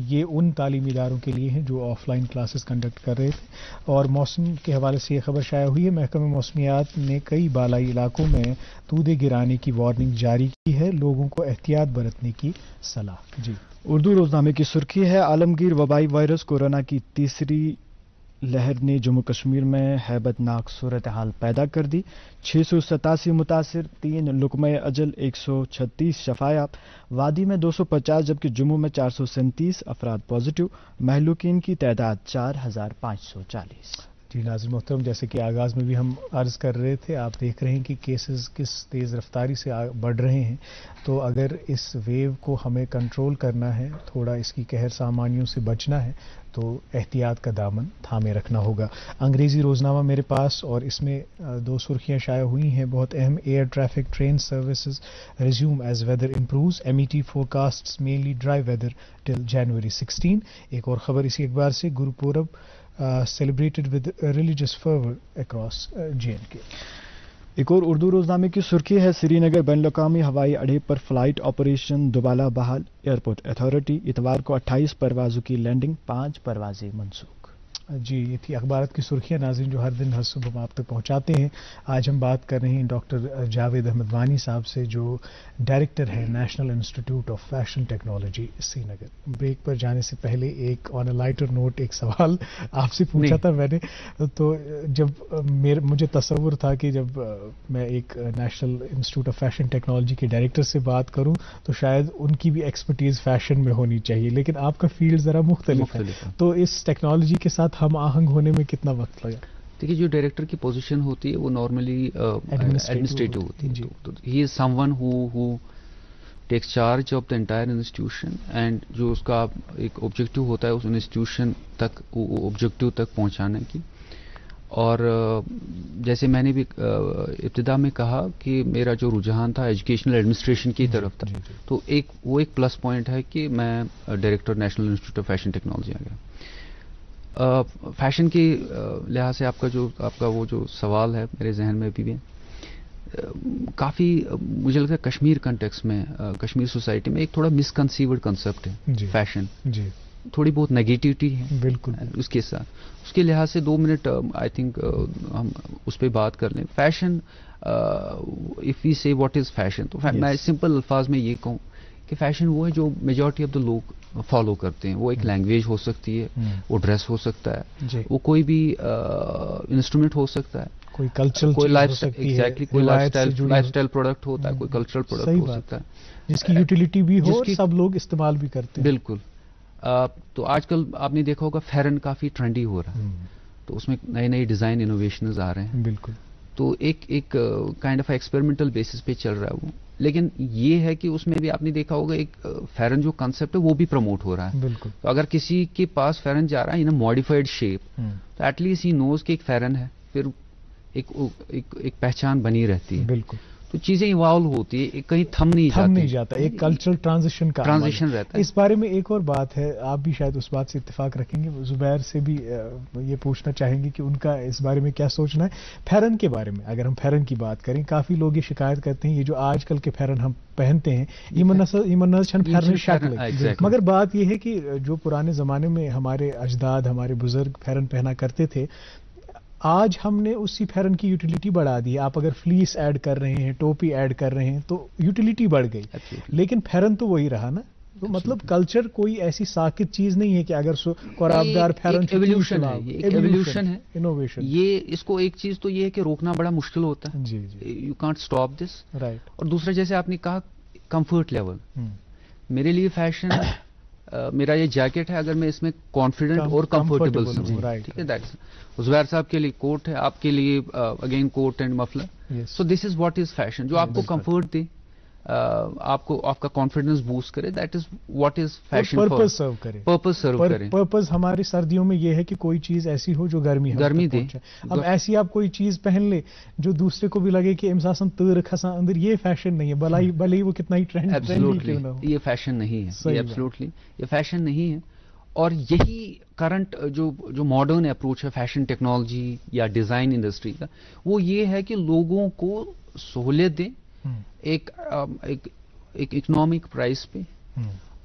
یہ ان تعلیمی اداروں کے لیے ہیں جو آف لائن کلاسز کنڈکٹ کر رہے تھے. اور موسم کے حوالے سے یہ خبر شائع ہوئی ہے. محکمہ موسمیات نے کئی بالائی علاقوں میں تودے گرانے کی وارننگ جاری کی ہے. لوگوں کو احتیاط برتنے کی صلاح. جی اردو روزنامے کی سرخی ہے عالمگیر وبائی وائرس کورونا کی تیسری لہر نے جموں کشمیر میں ہیبت ناک صورتحال پیدا کر دی. 687 متاثر، 3 لقمۂ اجل، 136 شفایاب. وادی میں 250 جبکہ جموں میں 437 افراد پازیٹو. مہلوکین کی تعداد 4,540. جی ناظرین محترم جیسے کہ آغاز میں بھی ہم عرض کر رہے تھے آپ دیکھ رہے ہیں کہ کیسز کس تیز رفتاری سے بڑھ رہے ہیں. تو اگر اس ویو کو ہمیں کنٹرول کرنا ہے، تھوڑا اس کی قہر سامانیوں سے بچنا ہے تو احتیاط کا دامن تھامے رکھنا ہوگا. انگریزی روزنامہ میرے پاس اور اس میں 2 سرخیاں شائع ہوئی ہیں بہت اہم. Air traffic train services resume as weather improves. MET forecasts mainly dry weather till جنوری 16. ایک اور خبر اسی اخبار سے گرپورب celebrated with religious fervor across J&K. ایک اور اردو روزنامے کی سرخی ہے سری نگر بین الاقوامی ہوائی اڈے پر فلائٹ آپریشن دوبارہ بحال. ایئرپورٹ اتھارٹی اتوار کو 28 پروازوں کی لینڈنگ، 5 پروازیں منسوخ. جی یہ تھی اخبارات کی سرخیاں ناظرین جو ہر دن ہر صبح ہم آپ تک پہنچاتے ہیں. آج ہم بات کر رہے ہیں ڈاکٹر جاوید احمد وانی صاحب سے جو ڈائریکٹر ہیں National Institute of Fashion Technology Srinagar. Break پر جانے سے پہلے ایک آن اے لائٹر نوٹ ایک سوال آپ سے پوچھا تھا میں نے. تو جب مجھے تصور تھا کہ جب میں ایک national Institute of Fashion technology کے ڈائریکٹر سے بات کروں تو شاید ان کی بھی ایکسپرٹیز فیشن میں ہونی چاہیے، لیکن آپ کا فیلڈ ذرا مختلف ہے. تو اس ٹیکنالوجی کے ساتھ ہم آہنگ ہونے میں کتنا وقت لگا؟ دیکھیے جو ڈائریکٹر کی پوزیشن ہوتی ہے وہ نارملی ایڈمنسٹریٹو ہوتی ہے. He is someone who takes charge of the entire institution and جو اس کا ایک آبجیکٹو ہوتا ہے اس انسٹیٹیوشن تک آبجیکٹو تک پہنچانے کی. اور جیسے میں نے بھی ابتدا میں کہا کہ میرا جو رجحان تھا ایجوکیشنل ایڈمنسٹریشن کی طرف تھا. تو وہ ایک پلس پوائنٹ ہے کہ میں director National Institute of Fashion Technology آ گیا. فیشن کے لحاظ سے آپ کا وہ جو سوال ہے میرے ذہن میں بھی کافی مجھے لگتا ہے کشمیر کنٹیکس میں کشمیر سوسائٹی میں ایک تھوڑا مسکنسیوڈ کنسیپٹ ہے فیشن. جی تھوڑی بہت نیگیٹیوٹی ہے بالکل اس کے ساتھ. اس کے لحاظ سے 2 منٹ آئی تھنک ہم اس پہ بات کر لیں. فیشن اف وی سے واٹ از فیشن تو میں سمپل الفاظ میں یہ کہوں کہ فیشن وہ ہے جو میجورٹی آف دا لوگ فالو کرتے ہیں. وہ ایک لینگویج ہو سکتی ہے، وہ ڈریس ہو سکتا ہے، وہ کوئی بھی انسٹرومنٹ ہو سکتا ہے، کوئی کلچرل کوئی لائف اسٹائل پروڈکٹ ہوتا ہے، کوئی کلچرل پروڈکٹ ہو سکتا ہے جس کی یوٹیلیٹی بھی ہو سب لوگ استعمال بھی کرتے ہیں. بالکل. تو آج کل آپ نے دیکھا ہوگا فیرن کافی ٹرینڈی ہو رہا ہے تو اس میں نئے ڈیزائن انوویشنز آ رہے ہیں. بالکل. تو ایک کائنڈ آف ایکسپیریمنٹل بیسس پہ چل رہا ہے وہ. لیکن یہ ہے کہ اس میں بھی آپ نے دیکھا ہوگا ایک فیرن جو کنسیپٹ ہے وہ بھی پروموٹ ہو رہا ہے. بالکل. تو اگر کسی کے پاس فیرن جا رہا ہے ان اے ماڈیفائڈ شیپ تو ایٹ لیسٹ ہی نوز کہ ایک فیرن ہے پھر ایک پہچان بنی رہتی ہے. بالکل. تو چیزیں ایوالو ہوتی ہے, کہیں تھم نہیں جاتا, ایک کلچرل ٹرانزیشن رہتا ہے. اس بارے میں ایک اور بات ہے, آپ بھی شاید اس بات سے اتفاق رکھیں گے, زبیر سے بھی یہ پوچھنا چاہیں گے کہ ان کا اس بارے میں کیا سوچنا ہے. پھیرن کے بارے میں اگر ہم پھیرن کی بات کریں, کافی لوگ یہ شکایت کرتے ہیں یہ جو آج کل کے پھیرن ہم پہنتے ہیں مگر بات یہ ہے کہ جو پرانے زمانے میں ہمارے اجداد ہمارے بزرگ پھیرن پہنا کرتے تھے, آج ہم نے اسی پھیرن کی یوٹیلیٹی بڑھا دی ہے. آپ اگر فلیس ایڈ کر رہے ہیں, ٹوپی ایڈ کر رہے ہیں تو یوٹیلیٹی بڑھ گئی, لیکن پھیرن تو وہی رہا نا. تو مطلب کلچر کوئی ایسی ساکت چیز نہیں ہے کہ اگر قرابدار پھیرن ایولیوشن ہے, انوویشن. یہ اس کو ایک چیز تو یہ ہے کہ روکنا بڑا مشکل ہوتا ہے. جی you can't stop this. Right. اور دوسرا جیسے آپ نے کہا کمفرٹ لیول, میرے لیے فیشن میرا یہ جیکٹ ہے اگر میں اس میں کانفیڈنٹ اور کمفرٹیبل ہوں, ٹھیک ہے. زبیر صاحب کے لیے کوٹ ہے, آپ کے لیے again coat and muffler. So this is what is fashion, جو آپ کو کمفرٹ دے, آپ کا کانفیڈنس بوسٹ کرے, that is what is fashion. Purpose serve کرے. پرپز ہماری سردیوں میں یہ ہے کہ کوئی چیز ایسی ہو جو گرمی دے. اب ایسی آپ کوئی چیز پہن لے جو دوسرے کو بھی لگے کہ امساسن تر کھسان اندر, یہ فیشن نہیں ہے, بھلے ہی وہ کتنا ہی ٹرینڈ. یہ فیشن نہیں ہے, ایبسولوٹلی یہ فیشن نہیں ہے. اور یہی کرنٹ جو ماڈرن اپروچ ہے فیشن ٹیکنالوجی یا ڈیزائن انڈسٹری کا, وہ یہ ہے کہ لوگوں کو سہولت دیں ایک اکنامک پرائز پہ,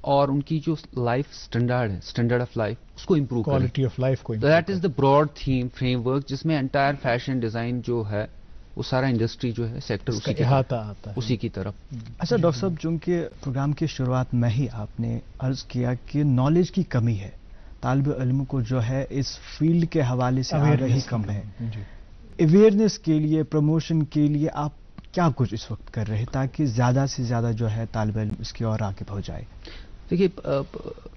اور ان کی جو لائف اسٹینڈرڈ ہے, اسٹینڈرڈ آف لائف, اس کو امپروو کریں, کوالٹی آف لائف کو. That is the broad theme framework جس میں انٹائر فیشن ڈیزائن جو ہے وہ سارا انڈسٹری جو ہے سیکٹر اسی کی طرف. اچھا ڈاکٹر صاحب, چونکہ پروگرام کی شروعات میں ہی آپ نے عرض کیا کہ نالج کی کمی ہے, طالب علم کو جو ہے اس فیلڈ کے حوالے سے آگاہی کم ہے. اویئرنیس کے لیے, پروموشن کے لیے آپ کیا کچھ اس وقت کر رہے ہیں تاکہ زیادہ سے زیادہ جو ہے طالب علم اس کی اور آگے ہو جائے؟ دیکھیے,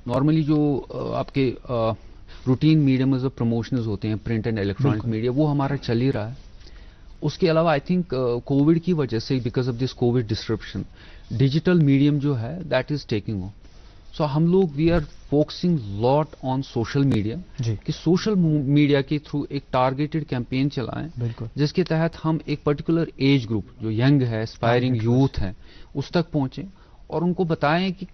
نارملی جو آپ کے روٹین میڈیمز آف پروموشنز ہوتے ہیں, پرنٹ اینڈ الیکٹرانک میڈیا, وہ ہمارا چل ہی رہا ہے. اس کے علاوہ آئی تھنک کووڈ کی وجہ سے, because of this Covid disruption, digital medium جو ہے that is taking on. So ہم لوگ we are focusing lot on social media, کہ سوشل میڈیا کے تھرو ایک ٹارگیٹڈ کیمپین چلائیں, جس کے تحت ہم ایک پرٹیکولر ایج گروپ جو ینگ ہے, اسپائرنگ یوتھ ہے, اس تک پہنچیں اور ان کو بتائیں کہ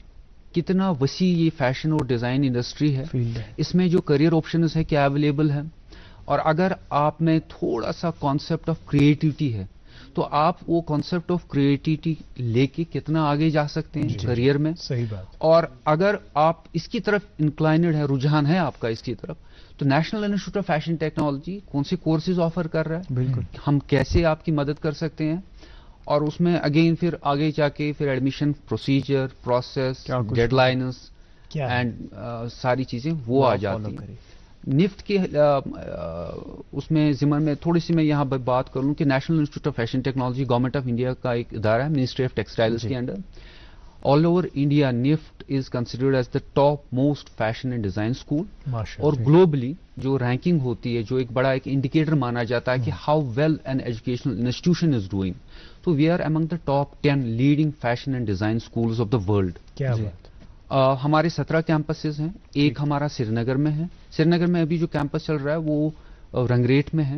کتنا وسیع یہ فیشن اور ڈیزائن انڈسٹری ہے, اس میں جو کریئر آپشنز ہے کیا اویلیبل ہے, اور اگر آپ میں تھوڑا سا کانسیپٹ آف کریٹیوٹی ہے تو آپ وہ کانسیپٹ آف کریٹیوٹی لے کے کتنا آگے جا سکتے ہیں کریئر میں. صحیح بات. اور اگر آپ اس کی طرف انکلائنڈ ہے, رجحان ہے آپ کا اس کی طرف, تو national Institute of Fashion technology کون سے کورسز آفر کر رہا ہے, بالکل ہم کیسے آپ کی مدد کر سکتے ہیں, اور اس میں اگین پھر آگے جا کے پھر admission procedure, process, deadlines and ساری چیزیں وہ آ جاتی ہیں. نفٹ کے اس میں ضمن میں تھوڑی سی میں یہاں بات کر لوں کہ National Institute of Fashion Technology government of India کا ایک ادارہ ہے, منسٹری آف ٹیکسٹائلز کے under. All over India NIFT is considered as the top most fashion and design school, اور گلوبلی جو رینکنگ ہوتی ہے, جو ایک بڑا ایک انڈیکیٹر مانا جاتا ہے کہ how well an educational institution is doing, تو we are among the top 10 leading fashion and design schools of the world. ہمارے 17 کیمپسز ہیں, ایک ہمارا سری نگر میں ہے. سری نگر میں ابھی جو کیمپس چل رہا ہے وہ رنگریٹ میں ہے,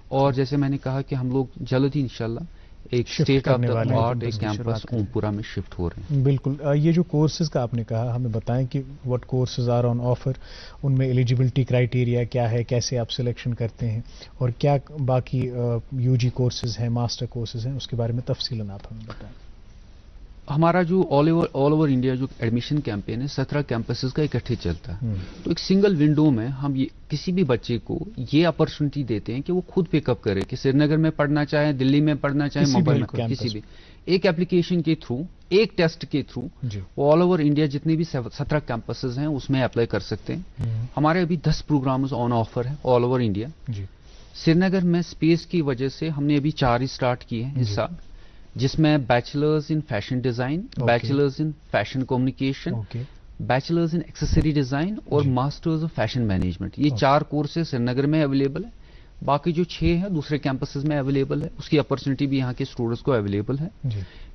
اور جیسے میں نے کہا کہ ہم لوگ جلد ہی انشاءاللہ ایک اسٹیٹ آف دا آرٹ ایک کیمپس اوم پورہ میں شفٹ ہو رہے ہیں. بالکل. یہ جو کورسز کا آپ نے کہا, ہمیں بتائیں کہ what courses are on offer, ان میں ایلیجیبلٹی کرائیٹیریا کیا ہے, کیسے آپ سلیکشن کرتے ہیں, اور کیا باقی یو جی کورسز ہیں, ماسٹر کورسز ہیں, اس کے بارے میں تفصیلاً آپ ہمیں بتائیں. ہمارا جو آل اوور انڈیا جو ایڈمیشن کیمپین ہے 17 کیمپسز کا اکٹھے چلتا ہے, تو ایک سنگل ونڈو میں ہم کسی بھی بچے کو یہ اپرچونٹی دیتے ہیں کہ وہ خود پک اپ کرے, کہ سری نگر میں پڑھنا چاہے, دلی میں پڑھنا چاہے, ممبئی میں, کسی بھی ایک اپلیکیشن کے تھرو, ایک ٹیسٹ کے تھرو وہ آل اوور انڈیا جتنے بھی 17 کیمپسز ہیں اس میں اپلائی کر سکتے ہیں. ہمارے ابھی 10 پروگرامز آن آفر ہیں آل اوور انڈیا. سری نگر میں اسپیس کی وجہ سے ہم نے ابھی 4 ہی اسٹارٹ کیے ہیں اس سال, جس میں bachelors in fashion design, bachelors in fashion communication, bachelors in accessory design اور ماسٹرز آف فیشن مینجمنٹ. یہ 4 کورسز سری نگر میں اویلیبل ہیں, باقی جو 6 ہیں دوسرے کیمپسز میں اویلیبل ہے. اس کی اپرچونٹی بھی یہاں کے اسٹوڈنٹس کو اویلیبل ہے.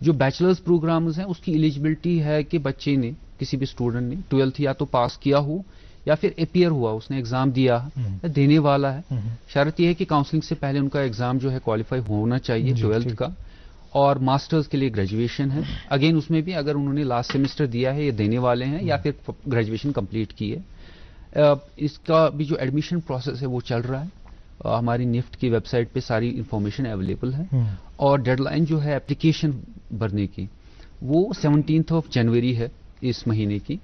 جو بیچلرز پروگرامز ہیں اس کی ایلیجبلٹی ہے کہ بچے نے, کسی بھی اسٹوڈنٹ نے 12th یا تو پاس کیا ہو یا پھر اپیئر ہوا, اس نے ایگزام دیا یا دینے والا ہے, شرط یہ ہے کہ کاؤنسلنگ سے پہلے ان کا ایگزام جو ہے کوالیفائی ہونا چاہیے 12th کا, اور ماسٹرز کے لیے گریجویشن ہے. اگین اس میں بھی اگر انہوں نے لاسٹ سیمسٹر دیا ہے یا دینے والے ہیں یا پھر گریجویشن کمپلیٹ کی ہے. اس کا بھی جو ایڈمیشن پروسیس ہے وہ چل رہا ہے. ہماری نفٹ کی ویب سائٹ پہ ساری انفارمیشن اویلیبل ہے, اور ڈیڈ لائن جو ہے اپلیکیشن بھرنے کی وہ 17 جنوری ہے اس مہینے کی.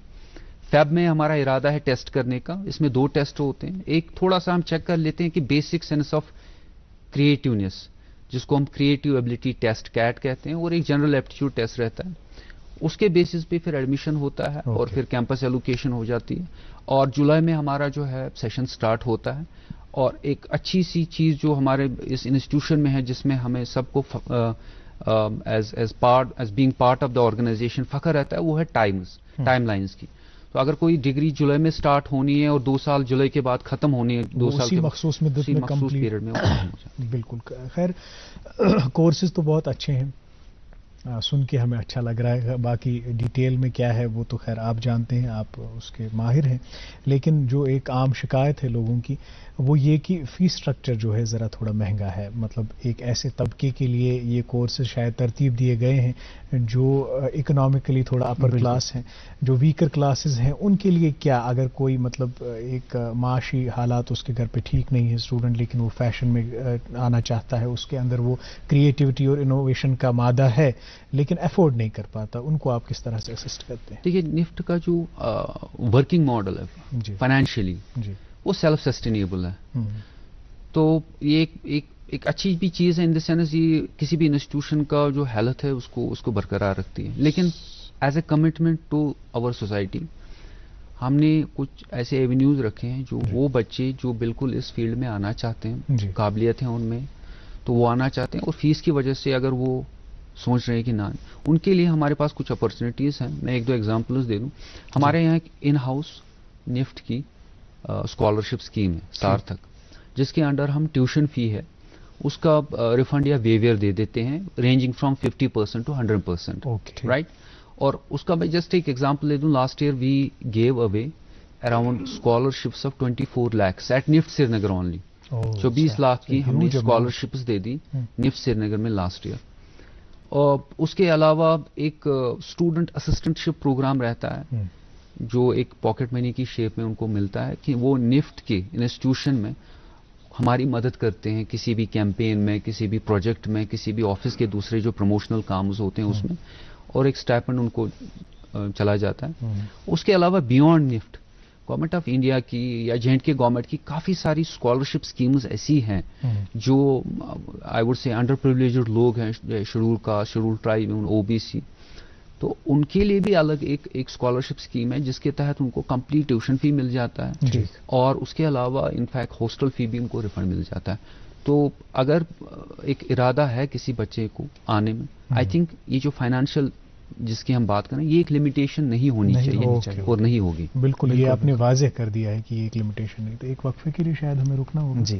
فیب میں ہمارا ارادہ ہے ٹیسٹ کرنے کا. اس میں 2 ٹیسٹ ہوتے ہیں. ایک تھوڑا سا ہم چیک کر لیتے ہیں کہ بیسک سینس آف کریٹیونیس, جس کو ہم کریٹو ایبلٹی ٹیسٹ کیٹ کہتے ہیں, اور ایک جنرل ایپٹیچیوڈ ٹیسٹ رہتا ہے. اس کے بیسس پہ پھر ایڈمیشن ہوتا ہے اور پھر کیمپس ایلوکیشن ہو جاتی ہے. اور جولائی میں ہمارا جو ہے سیشن سٹارٹ ہوتا ہے. اور ایک اچھی سی چیز جو ہمارے اس انسٹیٹیوشن میں ہے, جس میں ہمیں سب کو as being part of the organization فخر رہتا ہے, وہ ہے ٹائم لائنز کی. تو اگر کوئی ڈگری جولائی میں سٹارٹ ہونی ہے اور 2 سال جولائی کے بعد ختم ہونی ہے, 2 سال کے مخصوص مدت میں کمپلیٹ پیریڈ میں. بالکل. خیر کورسز تو بہت اچھے ہیں, سن کے ہمیں اچھا لگ رہا ہے. باقی ڈیٹیل میں کیا ہے وہ تو خیر آپ جانتے ہیں, آپ اس کے ماہر ہیں. لیکن جو ایک عام شکایت ہے لوگوں کی وہ یہ کہ فی اسٹرکچر جو ہے ذرا تھوڑا مہنگا ہے. مطلب ایک ایسے طبقے کے لیے یہ کورسز شاید ترتیب دیے گئے ہیں جو اکنامکلی تھوڑا اپر کلاس ہیں. جو ویکر کلاسز ہیں ان کے لیے کیا, اگر کوئی مطلب ایک معاشی حالات اس کے گھر پہ ٹھیک نہیں ہے اسٹوڈنٹ, لیکن وہ فیشن میں آنا چاہتا ہے, اس کے اندر وہ کریٹیوٹی اور انوویشن کا مادہ ہے لیکن افورڈ نہیں کر پاتا, ان کو آپ کس طرح سے اسسٹ کرتے ہیں؟ دیکھیے نفٹ کا جو ورکنگ ماڈل ہے فائنینشلی وہ سیلف سسٹینیبل ہے. تو یہ ایک اچھی بھی چیز ہے ان دا سینس, یہ کسی بھی انسٹیٹیوشن کا جو ہیلتھ ہے اس کو برقرار رکھتی ہے. لیکن as a commitment to our society ہم نے کچھ ایسے ایونیوز رکھے ہیں جو وہ بچے جو بالکل اس فیلڈ میں آنا چاہتے ہیں, قابلیت ہیں ان میں, تو وہ آنا چاہتے ہیں, اور فیس کی وجہ سے اگر وہ سوچ رہے ہیں کہ نہ, ان کے لیے ہمارے پاس کچھ اپرچونیٹیز ہیں. میں 1-2 ایگزامپلز دے دوں. ہمارے یہاں ایک ان ہاؤس نفٹ کی اسکالرشپ اسکیم ہے سارتھک, جس کے انڈر ہم ٹیوشن فی ہے اس کا ریفنڈ یا ویویئر دے دیتے ہیں رینجنگ فرام 50% to 100%. رائٹ. اور اس کا میں جسٹ ایک ایگزامپل دے دوں. Last year we gave away around scholarships of 24 lakhs at NIFT Srinagar only. 24 lakh کی ہم نے اسکالرشپس دے دی نفٹ سری نگر میں لاسٹ ایئر. اور اس کے علاوہ ایک اسٹوڈنٹ اسسٹنٹ شپ پروگرام رہتا ہے جو ایک پاکٹ منی کی شیپ میں ان کو ملتا ہے, کہ وہ نفٹ کے انسٹیٹیوشن میں ہماری مدد کرتے ہیں کسی بھی کیمپین میں, کسی بھی پروجیکٹ میں, کسی بھی آفس کے دوسرے جو پروموشنل کامز ہوتے ہیں اس میں, اور ایک اسٹائپنڈ ان کو چلا جاتا ہے. اس کے علاوہ بیونڈ نفٹ گورنمنٹ آف انڈیا کی یا J&K گورنمنٹ کی کافی ساری اسکالرشپ اسکیمز ایسی ہیں جو I would say under privileged لوگ ہیں, schedule cost, schedule tribe, OBC, تو ان کے لیے بھی الگ ایک اسکالرشپ اسکیم ہے جس کے تحت ان کو کمپلیٹ ٹیوشن فی مل جاتا ہے, اور اس کے علاوہ انفیکٹ ہاسٹل فی بھی ان کو ریفنڈ مل جاتا ہے. تو اگر ایک ارادہ ہے کسی بچے کو آنے میں, آئی تھنک یہ جو فائنینشیل جس کی ہم بات کریں یہ ایک لمیٹیشن نہیں ہونی چاہیے اور نہیں ہوگی. بالکل یہ آپ نے واضح کر دیا ہے کہ یہ ایک لمیٹیشن نہیں. تو ایک وقفے کے لیے شاید ہمیں رکنا ہوگا. جی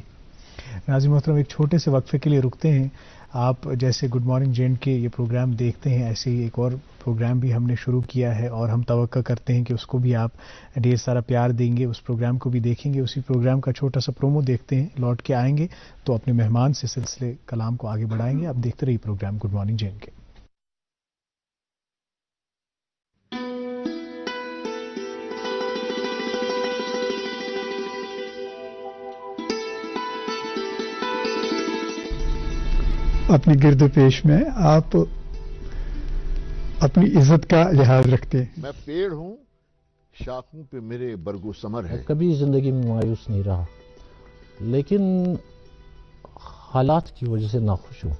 ناظرین محترم, ایک چھوٹے سے وقفے کے لیے رکتے ہیں. آپ جیسے گڈ مارننگ J&K یہ پروگرام دیکھتے ہیں, ایسے ہی ایک اور پروگرام بھی ہم نے شروع کیا ہے اور ہم توقع کرتے ہیں کہ اس کو بھی آپ ڈھیر سارا پیار دیں گے, اس پروگرام کو بھی دیکھیں گے. اسی پروگرام کا چھوٹا سا پرومو دیکھتے ہیں, لوٹ کے آئیں گے تو اپنے مہمان سے سلسلے کلام کو آگے بڑھائیں گے. آپ دیکھتے رہیے پروگرام گڈ مارننگ J&K. اپنی گرد و پیش میں آپ اپنی عزت کا لحاظ رکھتے ہیں. میں پیڑ ہوں, شاخوں پہ میرے برگو ثمر ہے. کبھی زندگی میں مایوس نہیں رہا, لیکن حالات کی وجہ سے ناخوش ہوں.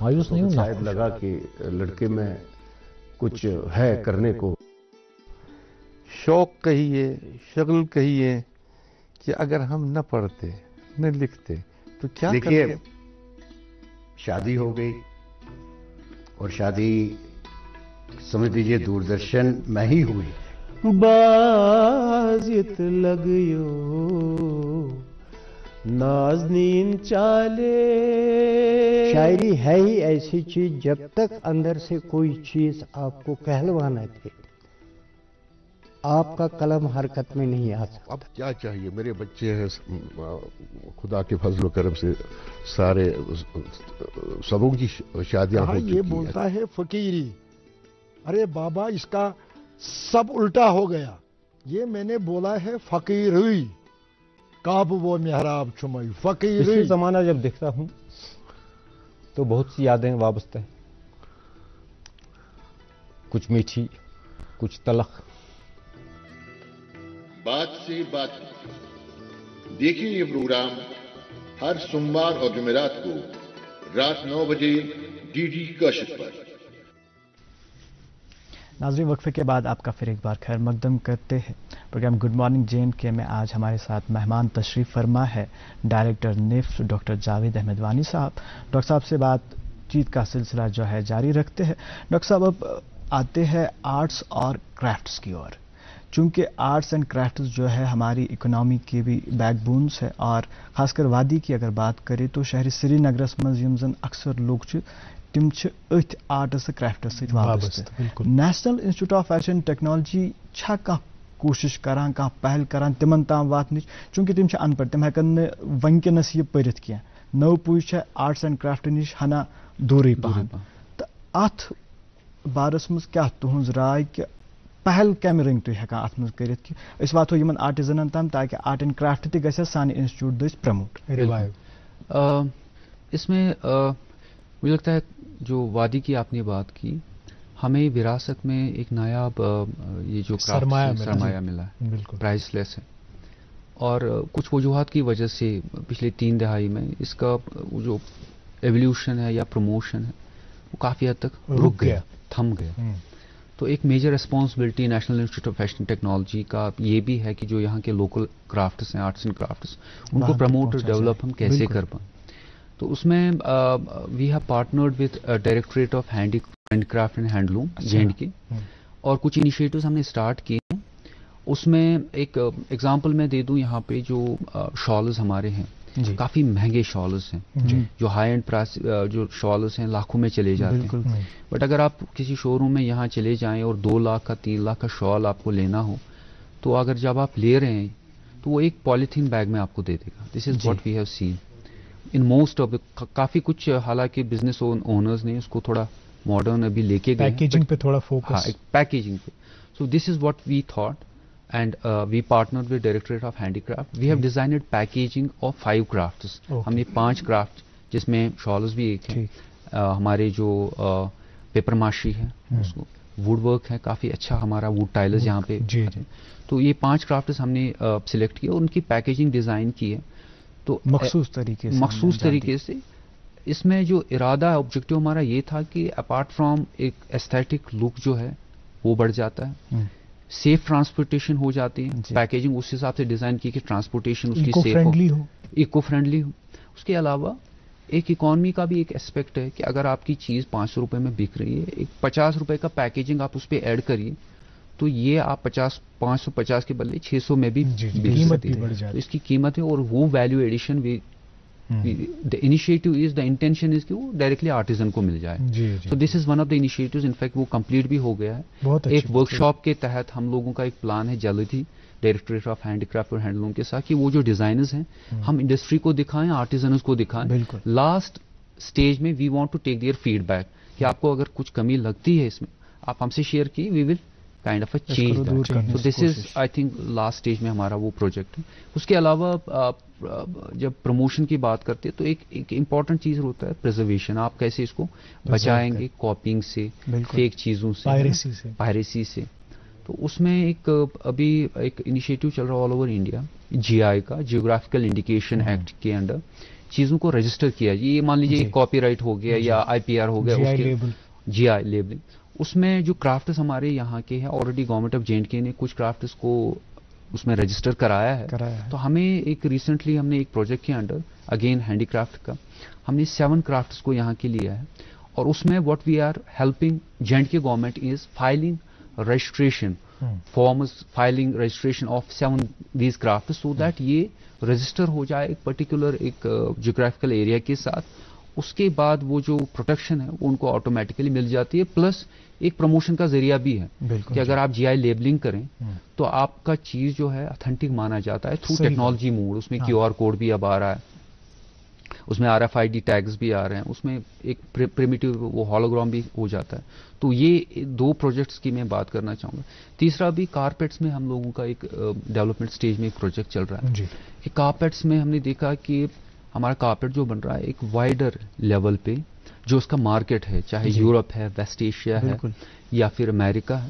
مایوس نہیں ہوں, شاید لگا کہ لڑکے میں کچھ ہے کرنے کو. شوق کہیے, شغل کہیے, کہ اگر ہم نہ پڑھتے نہ لکھتے تو کیا دیکھیے شادی ہو گئی, اور شادی سمجھ لیجیے دوردرشن میں ہی ہوئی. بازت لگیو نازنین چالے. شاعری ہے ہی ایسی چیز جب تک اندر سے کوئی چیز آپ کو کہلوانا تھے آپ کا قلم حرکت میں نہیں آ سکتا. اب کیا چاہیے؟ میرے بچے ہیں، خدا کے فضل و کرم سے سارے سبوں کی شادیاں ہو چکی ہیں. یہ بولتا ہے فقیری. ارے بابا اس کا سب الٹا ہو گیا. یہ میں نے بولا ہے فقیری. کعب وہ محراب چھمئی فقیری. پچھلے زمانہ جب دیکھتا ہوں تو بہت سی یادیں وابستہ ہیں، کچھ میٹھی کچھ تلخ. بات سے بات دیکھیے یہ پروگرام ہر سوموار اور جمعرات کو رات 9 بجے DD کاشت پر. ناظرین وقفے کے بعد آپ کا پھر ایک بار خیر مقدم کرتے ہیں. پروگرام گڈ مارننگ JNK میں آج ہمارے ساتھ مہمان تشریف فرما ہے director NIFT doctor Javed Ahmad Wani صاحب. ڈاکٹر صاحب سے بات چیت کا سلسلہ جو ہے جاری رکھتے ہیں. ڈاکٹر صاحب اب آتے ہیں آرٹس اور کرافٹس کی اور، چونکہ آرٹس اینڈ کرافٹس جو ہے ہماری اکنامی کے بھی بیک بونس ہے، اور خاص کر وادی کی اگر بات کریں تو شہر سری نگرس مز یم زن اکثر لوگ تم اتھ آرٹس تو کرافٹس ست وابستہ. National Institute of Fashion technology چھا کانٛہہ کوشش کران کانٛہہ پہل کران تمن تام واتنچ، چونکہ تم ان پڑھ تم ہیکن ونکس یہ پرت کی نو پوی آرٹس اینڈ کرافٹ نش ہنا دوری پہن. تو ات بارس مز کیا تہذ رائے کہ پہل کمہ رنگ تھی ہیکان ات مز کرت کہ اس واتو یمن آرٹزنن تام تاکہ آرٹ اینڈ کرافٹ تہ گژھِ سانہ انسٹیٹیوٹ دس پرموٹ. اس میں مجھے لگتا ہے جو وادی کی آپ نے بات کی، ہمیں وراثت میں ایک نایاب یہ جو سرمایہ ملا ہے، پرائز لیس ہے، اور کچھ وجوہات کی وجہ سے پچھلے 3 دہائی میں اس کا جو ایولیوشن ہے یا پروموشن ہے وہ کافی حد تک رک گیا، تھم گیا. تو ایک major responsibility National Institute of Fashion Technology کا یہ بھی ہے کہ جو یہاں کے لوکل کرافٹس ہیں، آرٹس اینڈ کرافٹس، ان کو پروموٹ اور ڈیولپ ہم کیسے کر پائیں. تو اس میں we have partnered with directorate of handicraft and handloom JNK، اور کچھ انیشیٹوز ہم نے اسٹارٹ کیے ہیں. اس میں ایک ایگزامپل میں دے دوں، یہاں پہ جو شالز ہمارے ہیں کافی مہنگے شالز ہیں، جو ہائی اینڈ جو شالز ہیں لاکھوں میں چلے جاتے ہیں. بٹ اگر آپ کسی شو روم میں یہاں چلے جائیں اور 2 لاکھ کا 3 لاکھ کا شال آپ کو لینا ہو، تو اگر جب آپ لے رہے ہیں تو وہ ایک پالیتھین بیگ میں آپ کو دے دے گا. This is what we have seen in most of کافی کچھ. حالانکہ بزنس اونرز نے اس کو تھوڑا ماڈرن ابھی لے کے گئے، پیکیجنگ پہ تھوڑا فوکس، پیکیجنگ پہ. So this is what we thought and we partnered with directorate of handicraft. We have designed packaging of 5 crafts. ہم نے 5 کرافٹ، جس میں شالز بھی ایک ہیں، ہمارے جو پیپر ماشی ہے، اس کو ووڈ ورک ہے کافی اچھا، ہمارا ووڈ ٹائلز یہاں پہ. تو یہ 5 کرافٹس ہم نے سلیکٹ کیا، ان کی پیکیجنگ ڈیزائن کی ہے. تو مخصوص طریقے سے اس میں جو ارادہ آبجیکٹو ہمارا یہ تھا کہ اپارٹ فرام ایک ایستھیٹک لک جو ہے وہ بڑھ جاتا ہے، سیف ٹرانسپورٹیشن ہو جاتی ہے. پیکیجنگ اس حساب سے ڈیزائن کی کہ ٹرانسپورٹیشن اس کی سیف ہو، ایکو فرینڈلی ہو. اس کے علاوہ ایک اکانومی کا بھی ایک اسپیکٹ ہے کہ اگر آپ کی چیز 500 روپے میں بک رہی ہے، ایک 50 روپے کا پیکیجنگ آپ اس پہ ایڈ کریے تو یہ آپ 550 کے بدلے 600 میں بھی بک سکتے ہیں. اس کی قیمت ہے، اور وہ value addition the initiative is, the intention is کہ وہ ڈائریکٹلی آرٹیزن کو مل جائے. So this is one of the initiatives. in fact وہ کمپلیٹ بھی ہو گیا ہے. ایک ورک شاپ کے تحت ہم لوگوں کا ایک پلان ہے جلد ہی ڈائریکٹوریٹ آف ہینڈی کرافٹ اور ہینڈلوم کے ساتھ کہ وہ جو ڈیزائنرز ہیں ہم انڈسٹری کو دکھائیں، آرٹیزنز کو دکھائیں. لاسٹ اسٹیج میں we want to take their feedback کہ آپ کو اگر کچھ کمی لگتی ہے اس میں آپ ہم سے شیئر کی، we will kind of a change. So this is I think last stage میں ہمارا وہ پروجیکٹ ہے. اس کے علاوہ جب پروموشن کی بات کرتے تو ایک امپورٹنٹ چیز ہوتا ہے پریزرویشن. آپ کیسے اس کو بچائیں گے کاپینگ سے، فیک چیزوں سے، پائریسی سے. تو اس میں ایک ابھی ایک انیشیٹو چل رہا آل اوور انڈیا GI کا، جیوگرافیکل انڈیکیشن ایکٹ کے انڈر چیزوں کو رجسٹر کیا. یہ مان لیجیے کاپی رائٹ ہو گیا یا IPR ہو گیا، اس کے GI لیبلنگ. اس میں جو کرافٹس ہمارے یہاں کے ہیں آلریڈی گورنمنٹ آف JNK نے کچھ کرافٹس کو اس میں رجسٹر کرایا ہے. تو ہمیں ایک ریسنٹلی ہم نے ایک پروجیکٹ کے انڈر اگین ہینڈی کرافٹ کا ہم نے 7 کرافٹس کو یہاں کے لیا ہے. اور اس میں what we are helping JNK government is filing registration forms, filing registration of 7 these crafts so that یہ رجسٹر ہو جائے ایک پرٹیکولر ایک جیوگرافیکل ایریا کے ساتھ، اس کے بعد وہ جو پروٹیکشن ہے وہ ان کو آٹومیٹکلی مل جاتی ہے، پلس ایک پروموشن کا ذریعہ بھی ہے کہ اگر آپ جی آئی لیبلنگ کریں تو آپ کا چیز جو ہے اتھینٹک مانا جاتا ہے تھرو ٹیکنالوجی موڈ. اس میں کیو آر کوڈ بھی اب آ رہا ہے، اس میں RFID ٹیگز بھی آ رہے ہیں، اس میں ایک پریمیٹیو وہ ہولوگرام بھی ہو جاتا ہے. تو یہ 2 پروجیکٹس کی میں بات کرنا چاہوں گا. تیسرا بھی کارپیٹس میں ہم لوگوں کا ایک ڈیولپمنٹ سٹیج میں ایک پروجیکٹ چل رہا ہے کہ کارپیٹس میں ہم نے دیکھا کہ ہمارا کارپیٹ جو بن رہا ہے ایک وائڈر لیول پہ جو اس کا مارکیٹ ہے، چاہے یورپ ہے، ویسٹ ایشیا ہے یا پھر امریکہ ہے،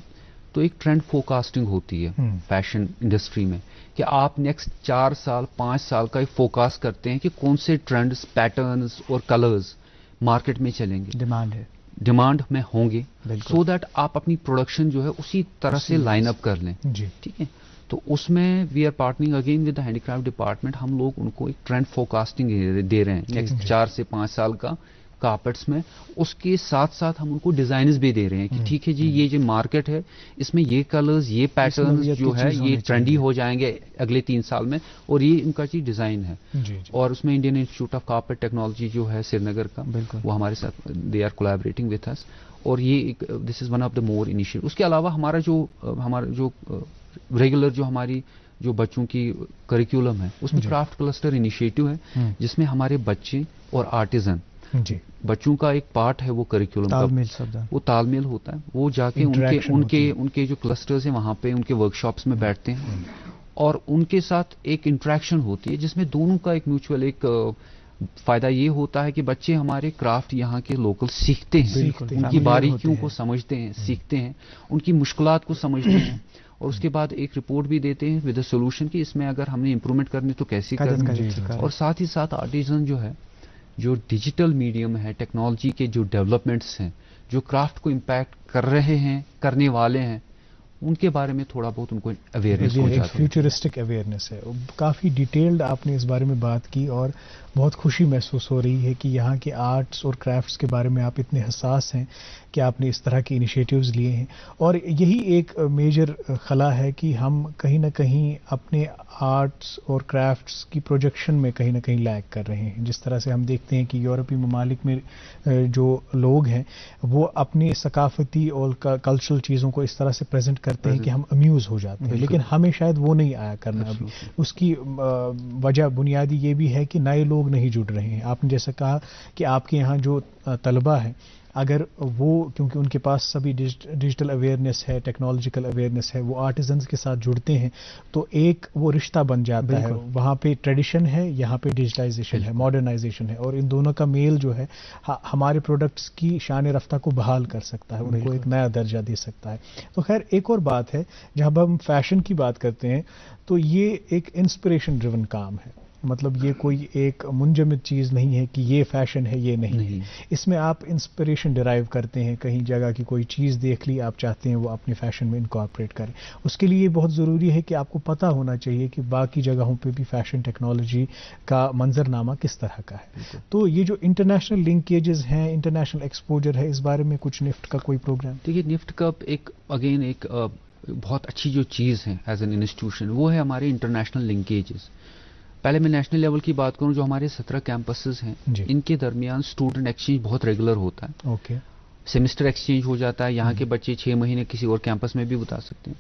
تو ایک ٹرینڈ فوکاسٹنگ ہوتی ہے فیشن انڈسٹری میں کہ آپ نیکسٹ 4 سال 5 سال کا ایک فوکاسٹ کرتے ہیں کہ کون سے ٹرینڈز، پیٹرنز اور کلرز مارکیٹ میں چلیں گے، ڈیمانڈ میں ہوں گے، سو دیٹ آپ اپنی پروڈکشن جو ہے اسی طرح سے لائن اپ کر لیں. ٹھیک ہے، تو اس میں we are partnering again with the handicraft department. ہم لوگ ان کو ایک ٹرینڈ فوکاسٹنگ دے رہے ہیں نیکسٹ 4 سے 5 سال کا کارپیٹس میں. اس کے ساتھ ساتھ ہم ان کو ڈیزائنز بھی دے رہے ہیں کہ ٹھیک ہے جی یہ جو مارکیٹ ہے اس میں یہ کلرز، یہ پیٹرنز جو ہے یہ ٹرینڈی ہو جائیں گے اگلے 3 سال میں، اور یہ ان کا چیز ڈیزائن ہے. اور اس میں Indian institute of carpet technology جو ہے سری نگر کا، وہ ہمارے ساتھ they are collaborating with us, اور یہ this is one of the more initiative. اس کے علاوہ ہمارا جو ریگولر جو ہماری جو بچوں کی کریکولم ہے اس میں کرافٹ کلسٹر انیشیٹو ہے جس میں ہمارے بچے اور آرٹیزن بچوں کا ایک پارٹ ہے وہ کریکولم کا، وہ تال میل ہوتا ہے. وہ جا کے ان کے جو کلسٹرز ہیں وہاں پہ ان کے ورک شاپس میں بیٹھتے ہیں اور ان کے ساتھ ایک انٹریکشن ہوتی ہے جس میں دونوں کا ایک میوچول ایک فائدہ یہ ہوتا ہے کہ بچے ہمارے کرافٹ یہاں کے لوکل سیکھتے ہیں، ان کی باریکیوں کو سمجھتے ہیں، سیکھتے ہیں، ان کی مشکلات کو سمجھتے ہیں، اور اس کے بعد ایک رپورٹ بھی دیتے ہیں ود اے سولوشن کہ اس میں اگر ہم نے امپروومنٹ کرنی تو کیسی کرنی. اور ساتھ ہی ساتھ آرٹیزن جو ہے جو ڈیجیٹل میڈیم ہے، ٹیکنالوجی کے جو ڈیولپمنٹس ہیں جو کرافٹ کو امپیکٹ کر رہے ہیں، کرنے والے ہیں، ان کے بارے میں تھوڑا بہت ان کو اویئرنیس ہو جاتی ہے. فیوچرسٹک اویئرنیس ہے. کافی ڈیٹیلڈ آپ نے اس بارے میں بات کی اور بہت خوشی محسوس ہو رہی ہے کہ یہاں کے آرٹس اور کرافٹس کے بارے میں آپ اتنے حساس ہیں کہ آپ نے اس طرح کے انیشیٹیوز لیے ہیں. اور یہی ایک میجر خلا ہے کہ ہم کہیں نہ کہیں اپنے آرٹس اور کرافٹس کی پروجیکشن میں کہیں نہ کہیں لیگ کر رہے ہیں. جس طرح سے ہم دیکھتے ہیں کہ یورپی ممالک میں جو لوگ ہیں وہ اپنی ثقافتی اور کلچرل چیزوں کو اس طرح سے پریزنٹ کرتے ہیں کہ ہم امیوز ہو جاتے ہیں، لیکن ہمیں شاید وہ نہیں آیا کرنا ابھی. اس کی وجہ بنیادی یہ بھی ہے کہ نئے لوگ نہیں جڑ رہے ہیں. آپ نے جیسا کہا کہ آپ کے یہاں جو طلبہ ہیں اگر وہ کیونکہ ان کے پاس سبھی ڈیجیٹل اویئرنیس ہے، ٹیکنالوجیکل اویئرنیس ہے، وہ آرٹیزنز کے ساتھ جڑتے ہیں تو ایک وہ رشتہ بن جاتا ہے. وہاں پہ ٹریڈیشن ہے، یہاں پہ ڈیجیٹائزیشن ہے، ماڈرنائزیشن ہے، اور ان دونوں کا میل جو ہے ہمارے پروڈکٹس کی شان رفتہ کو بحال کر سکتا ہے، ان کو ایک نیا درجہ دے سکتا ہے. تو خیر ایک اور بات ہے جب ہم فیشن کی بات کرتے ہیں تو یہ ایک انسپریشن ڈریون کام ہے. مطلب یہ کوئی ایک منجمد چیز نہیں ہے کہ یہ فیشن ہے یہ نہیں. اس میں آپ انسپریشن ڈرائیو کرتے ہیں، کہیں جگہ کی کوئی چیز دیکھ لی آپ چاہتے ہیں وہ اپنے فیشن میں انکارپوریٹ کریں. اس کے لیے بہت ضروری ہے کہ آپ کو پتہ ہونا چاہیے کہ باقی جگہوں پہ بھی فیشن ٹیکنالوجی کا منظرنامہ کس طرح کا ہے. تو یہ جو انٹرنیشنل لنکیجز ہیں، انٹرنیشنل ایکسپوجر ہے، اس بارے میں کچھ نفٹ کا کوئی پروگرام؟ دیکھیے نفٹ کا ایک اگین ایک بہت اچھی جو چیز ہے ایز این انسٹیٹیوشن وہ ہے ہمارے انٹرنیشنل لنکیجز. پہلے میں نیشنل لیول کی بات کروں، جو ہمارے 17 کیمپسز ہیں ان کے درمیان اسٹوڈنٹ ایکسچینج بہت ریگولر ہوتا ہے. سیمسٹر ایکسچینج ہو جاتا ہے، یہاں کے بچے 6 مہینے کسی اور کیمپس میں بھی بتا سکتے ہیں.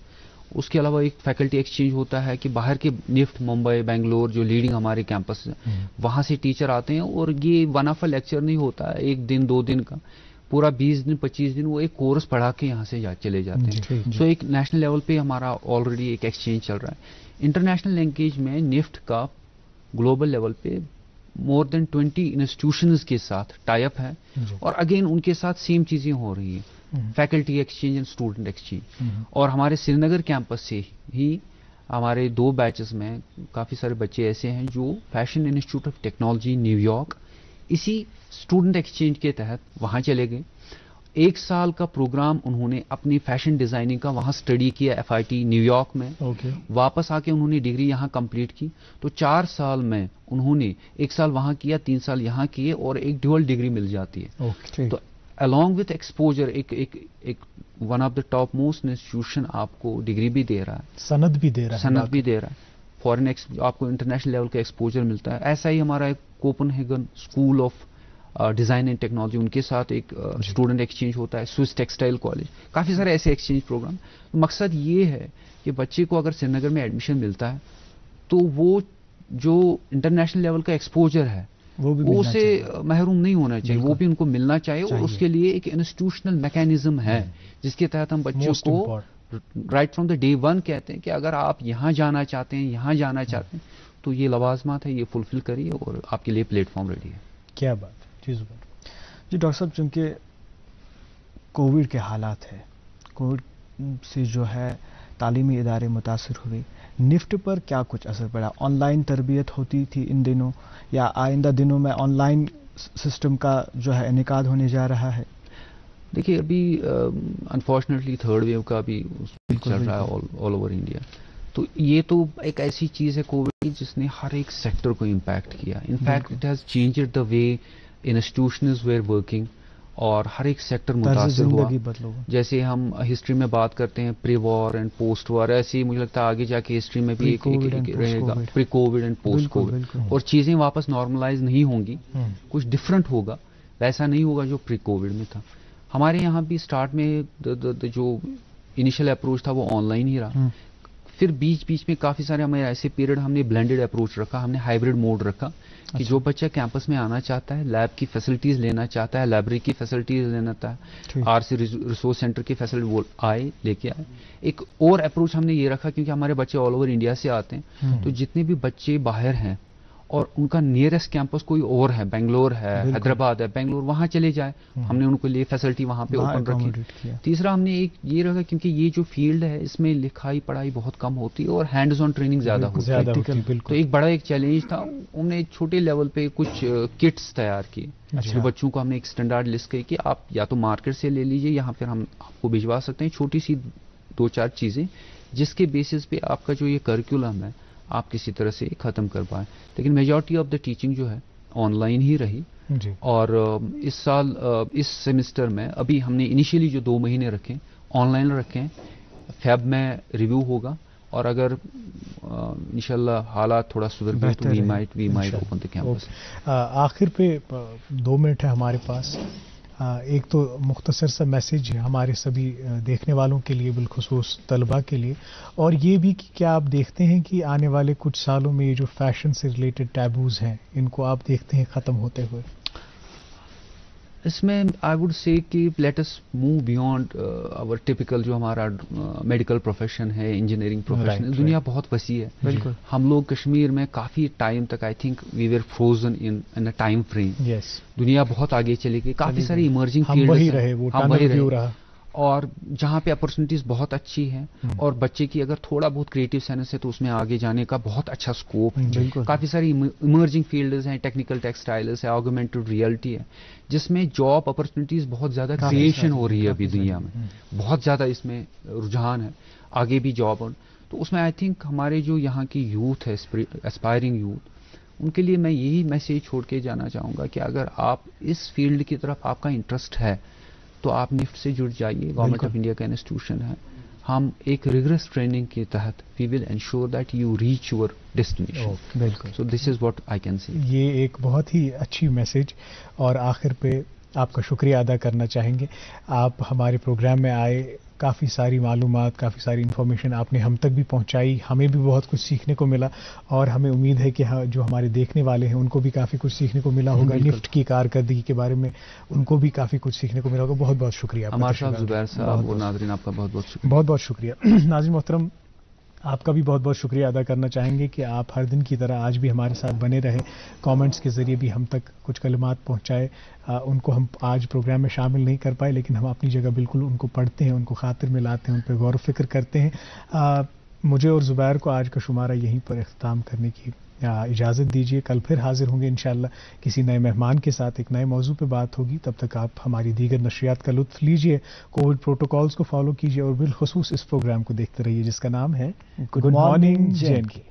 اس کے علاوہ ایک فیکلٹی ایکسچینج ہوتا ہے کہ باہر کے نفٹ، ممبئی، بنگلور جو لیڈنگ ہمارے کیمپس ہیں وہاں سے ٹیچر آتے ہیں، اور یہ ون آف اے لیکچر نہیں ہوتا ہے 1 دن 2 دن کا، پورا 20 دن 25 دن وہ ایک کورس پڑھا کے یہاں سے چلے جاتے ہیں. سو ایک نیشنل لیول پہ ہمارا آلریڈی ایک ایکسچینج چل رہا ہے. انٹرنیشنل لنکیج میں نفٹ کا گلوبل لیول پہ مور دین 20 انسٹیٹیوشنز کے ساتھ ٹائی اپ ہے، اور اگین ان کے ساتھ سیم چیزیں ہو رہی ہیں، faculty exchange and student exchange. اور ہمارے سری نگر کیمپس سے ہی ہمارے 2 بیچز میں کافی سارے بچے ایسے ہیں جو fashion institute of technology new York اسی اسٹوڈنٹ ایکسچینج کے تحت وہاں چلے گئے. 1 سال کا پروگرام انہوں نے اپنی فیشن ڈیزائننگ کا وہاں اسٹڈی کیا FIT نیو یارک میں. واپس آ کے انہوں نے ڈگری یہاں کمپلیٹ کی. تو 4 سال میں انہوں نے 1 سال وہاں کیا، 3 سال یہاں کیے، اور ایک ڈیول ڈگری مل جاتی ہے. تو along with exposure ایک one of the top most institution آپ کو ڈگری بھی دے رہا ہے، سند بھی دے رہا ہے، فورن آپ کو انٹرنیشنل لیول کا ایکسپوجر ملتا ہے. ایسا ہی ہمارا ایک Copenhagen school of design and technology, ان کے ساتھ ایک اسٹوڈنٹ ایکسچینج ہوتا ہے، سوئس ٹیکسٹائل کالج، کافی سارے ایسے ایکسچینج پروگرام. مقصد یہ ہے کہ بچے کو اگر سری نگر میں ایڈمیشن ملتا ہے تو وہ جو انٹرنیشنل لیول کا ایکسپوجر ہے وہ اسے محروم نہیں ہونا چاہیے، وہ بھی ان کو ملنا چاہیے. اور اس کے لیے ایک انسٹیٹیوشنل میکینزم ہے جس کے تحت ہم بچوں کو right from the day one کہتے ہیں کہ اگر آپ یہاں جانا چاہتے ہیں، یہاں جانا چاہتے ہیں تو یہ لوازمات ہے، یہ فلفل کریے اور آپ کے لیے پلیٹ فارم ریڈی ہے. کیا بات ہے جی ڈاکٹر صاحب، چونکہ کووڈ کے حالات ہیں، کووڈ سے جو ہے تعلیمی ادارے متاثر ہوئے، نفٹ پر کیا کچھ اثر پڑا؟ آن لائن تربیت ہوتی تھی ان دنوں، یا آئندہ دنوں میں آن لائن سسٹم کا جو ہے انعقاد ہونے جا رہا ہے؟ دیکھیے ابھی انفارچونیٹلی تھرڈ ویو کا بھی چل رہا ہے آل اوور انڈیا. تو یہ تو ایک ایسی چیز ہے کووڈ کی جس نے ہر ایک سیکٹر کو امپیکٹ کیا. In fact it has changed the way institutions where working, اور ہر ایک سیکٹر متاثر ہوا. جیسے ہم ہسٹری میں بات کرتے ہیں پری وار اینڈ پوسٹ وار، ایسے ہی مجھے لگتا ہے آگے جا کے ہسٹری میں بھی ایک رہے گا پری کووڈ اینڈ پوسٹ کووڈ، اور چیزیں واپس نارملائز نہیں ہوں گی، کچھ ڈفرنٹ ہوگا، ویسا نہیں ہوگا جو پری کووڈ میں تھا. ہمارے یہاں بھی اسٹارٹ میں جو انیشل اپروچ تھا وہ آن لائن ہی رہا، پھر بیچ میں کافی سارے ہمیں ایسے پیریڈ ہم نے بلینڈڈ اپروچ رکھا، ہم نے ہائبرڈ موڈ رکھا کہ جو بچہ کیمپس میں آنا چاہتا ہے، لیب کی فیسلٹیز لینا چاہتا ہے، لائبریری کی فیسلٹیز لینا چاہتا ہے، آر سی ریسورس سینٹر کی فیسلٹی وہ آئے لے کے آئے. ایک اور اپروچ ہم نے یہ رکھا کیونکہ ہمارے بچے آل اوور انڈیا سے آتے ہیں، تو جتنے بھی بچے باہر ہیں اور ان کا نیئرسٹ کیمپس کوئی اور ہے، بنگلور ہے، حیدرآباد ہے، بنگلور، وہاں چلے جائیں، ہم نے ان کے لیے فیسلٹی وہاں پہ اوپن رکھی. تیسرا ہم نے ایک یہ رکھا کیونکہ یہ جو فیلڈ ہے اس میں لکھائی پڑھائی بہت کم ہوتی ہے اور ہینڈز آن ٹریننگ زیادہ ہوتی ہے، تو ایک بڑا ایک چیلنج تھا. ہم نے چھوٹے لیول پہ کچھ کٹس تیار کیے جو بچوں کو ہم نے ایک اسٹینڈرڈ لسٹ کی کہ آپ یا تو مارکیٹ سے لے لیجیے، یہاں پھر ہم آپ کو بھجوا سکتے ہیں چھوٹی سی 2-4 چیزیں جس کے بیسس پہ آپ کا جو یہ کریکولم ہے آپ کسی طرح سے ختم کر پائیں. لیکن میجورٹی آف دا ٹیچنگ جو ہے آن لائن ہی رہی. اور اس سال اس سیمسٹر میں ابھی ہم نے انیشیلی جو 2 مہینے رکھے آن لائن رکھے، فیب میں ریویو ہوگا، اور اگر انشاءاللہ حالات تھوڑا سدھر گئے تو we might open the campus. آخر پہ 2 منٹ ہے ہمارے پاس، ایک تو مختصر سا میسج ہے ہمارے سبھی دیکھنے والوں کے لیے، بالخصوص طلباء کے لیے، اور یہ بھی کہ کیا آپ دیکھتے ہیں کہ آنے والے کچھ سالوں میں یہ جو فیشن سے ریلیٹڈ ٹیبوز ہیں ان کو آپ دیکھتے ہیں ختم ہوتے ہوئے؟ اس میں آئی ووڈ سے کہ لیٹ اس موو بیونڈ آور ٹپیکل جو ہمارا میڈیکل پروفیشن ہے، انجینئرنگ پروفیشن ہے. دنیا بہت وسیع ہے. ہم لوگ کشمیر میں کافی ٹائم تک I think we were frozen in a time frame. دنیا بہت آگے چلی گئی، کافی ساری ایمرجنگ فیلڈز ہیں، اور جہاں پہ اپرچونیٹیز بہت اچھی ہیں، اور بچے کی اگر تھوڑا بہت کریٹو سینس ہے تو اس میں آگے جانے کا بہت اچھا اسکوپ ہے. کافی ساری ایمرجنگ فیلڈز ہیں، ٹیکنیکل ٹیکسٹائلز ہے، آگمنٹڈ ریئلٹی ہے، جس میں جاب اپرچونیٹیز بہت زیادہ کریشن ہو رہی ہے ابھی دنیا میں، بہت زیادہ اس میں رجحان ہے، آگے بھی جاب. تو اس میں آئی تھنک ہمارے جو یہاں کی یوتھ ہے، اسپائرنگ یوتھ، ان کے لیے میں یہی میسیج چھوڑ کے جانا چاہوں گا کہ اگر آپ اس فیلڈ کی طرف آپ کا انٹرسٹ ہے تو آپ نفٹ سے جڑ جائیے. گورنمنٹ آف انڈیا کا انسٹیٹیوشن ہے، ہم ایک ریگرس ٹریننگ کے تحت we will ensure that you reach your destination. بالکل. So this is what I can see. یہ ایک بہت ہی اچھی میسج، اور آخر پہ آپ کا شکریہ ادا کرنا چاہیں گے. آپ ہمارے پروگرام میں آئے، کافی ساری معلومات، کافی ساری انفارمیشن آپ نے ہم تک بھی پہنچائی، ہمیں بھی بہت کچھ سیکھنے کو ملا، اور ہمیں امید ہے کہ جو ہمارے دیکھنے والے ہیں ان کو بھی کافی کچھ سیکھنے کو ملا ہوگا. نفٹ کی کارکردگی کے بارے میں ان کو بھی کافی کچھ سیکھنے کو ملا ہوگا. بہت بہت شکریہ. عمار صاحب، زبیر صاحب اور ناظرین آپ کا بہت بہت شکریہ. بہت بہت شکریہ. ناظرین محترم، آپ کا بھی بہت بہت شکریہ ادا کرنا چاہیں گے کہ آپ ہر دن کی طرح آج بھی ہمارے ساتھ بنے رہے، کامنٹس کے ذریعے بھی ہم تک کچھ کلمات پہنچائے. ان کو ہم آج پروگرام میں شامل نہیں کر پائے، لیکن ہم اپنی جگہ بالکل ان کو پڑھتے ہیں، ان کو خاطر میں لاتے ہیں، ان پہ غور و فکر کرتے ہیں. مجھے اور زبیر کو آج کا شمارہ یہیں پر اختتام کرنے کی اجازت دیجیے. کل پھر حاضر ہوں گے انشاءاللہ کسی نئے مہمان کے ساتھ، ایک نئے موضوع پہ بات ہوگی. تب تک آپ ہماری دیگر نشریات کا لطف لیجیے، کووڈ پروٹوکالز کو فالو کیجیے، اور بالخصوص اس پروگرام کو دیکھتے رہیے جس کا نام ہے گڈ مارننگ جے اینڈ کے.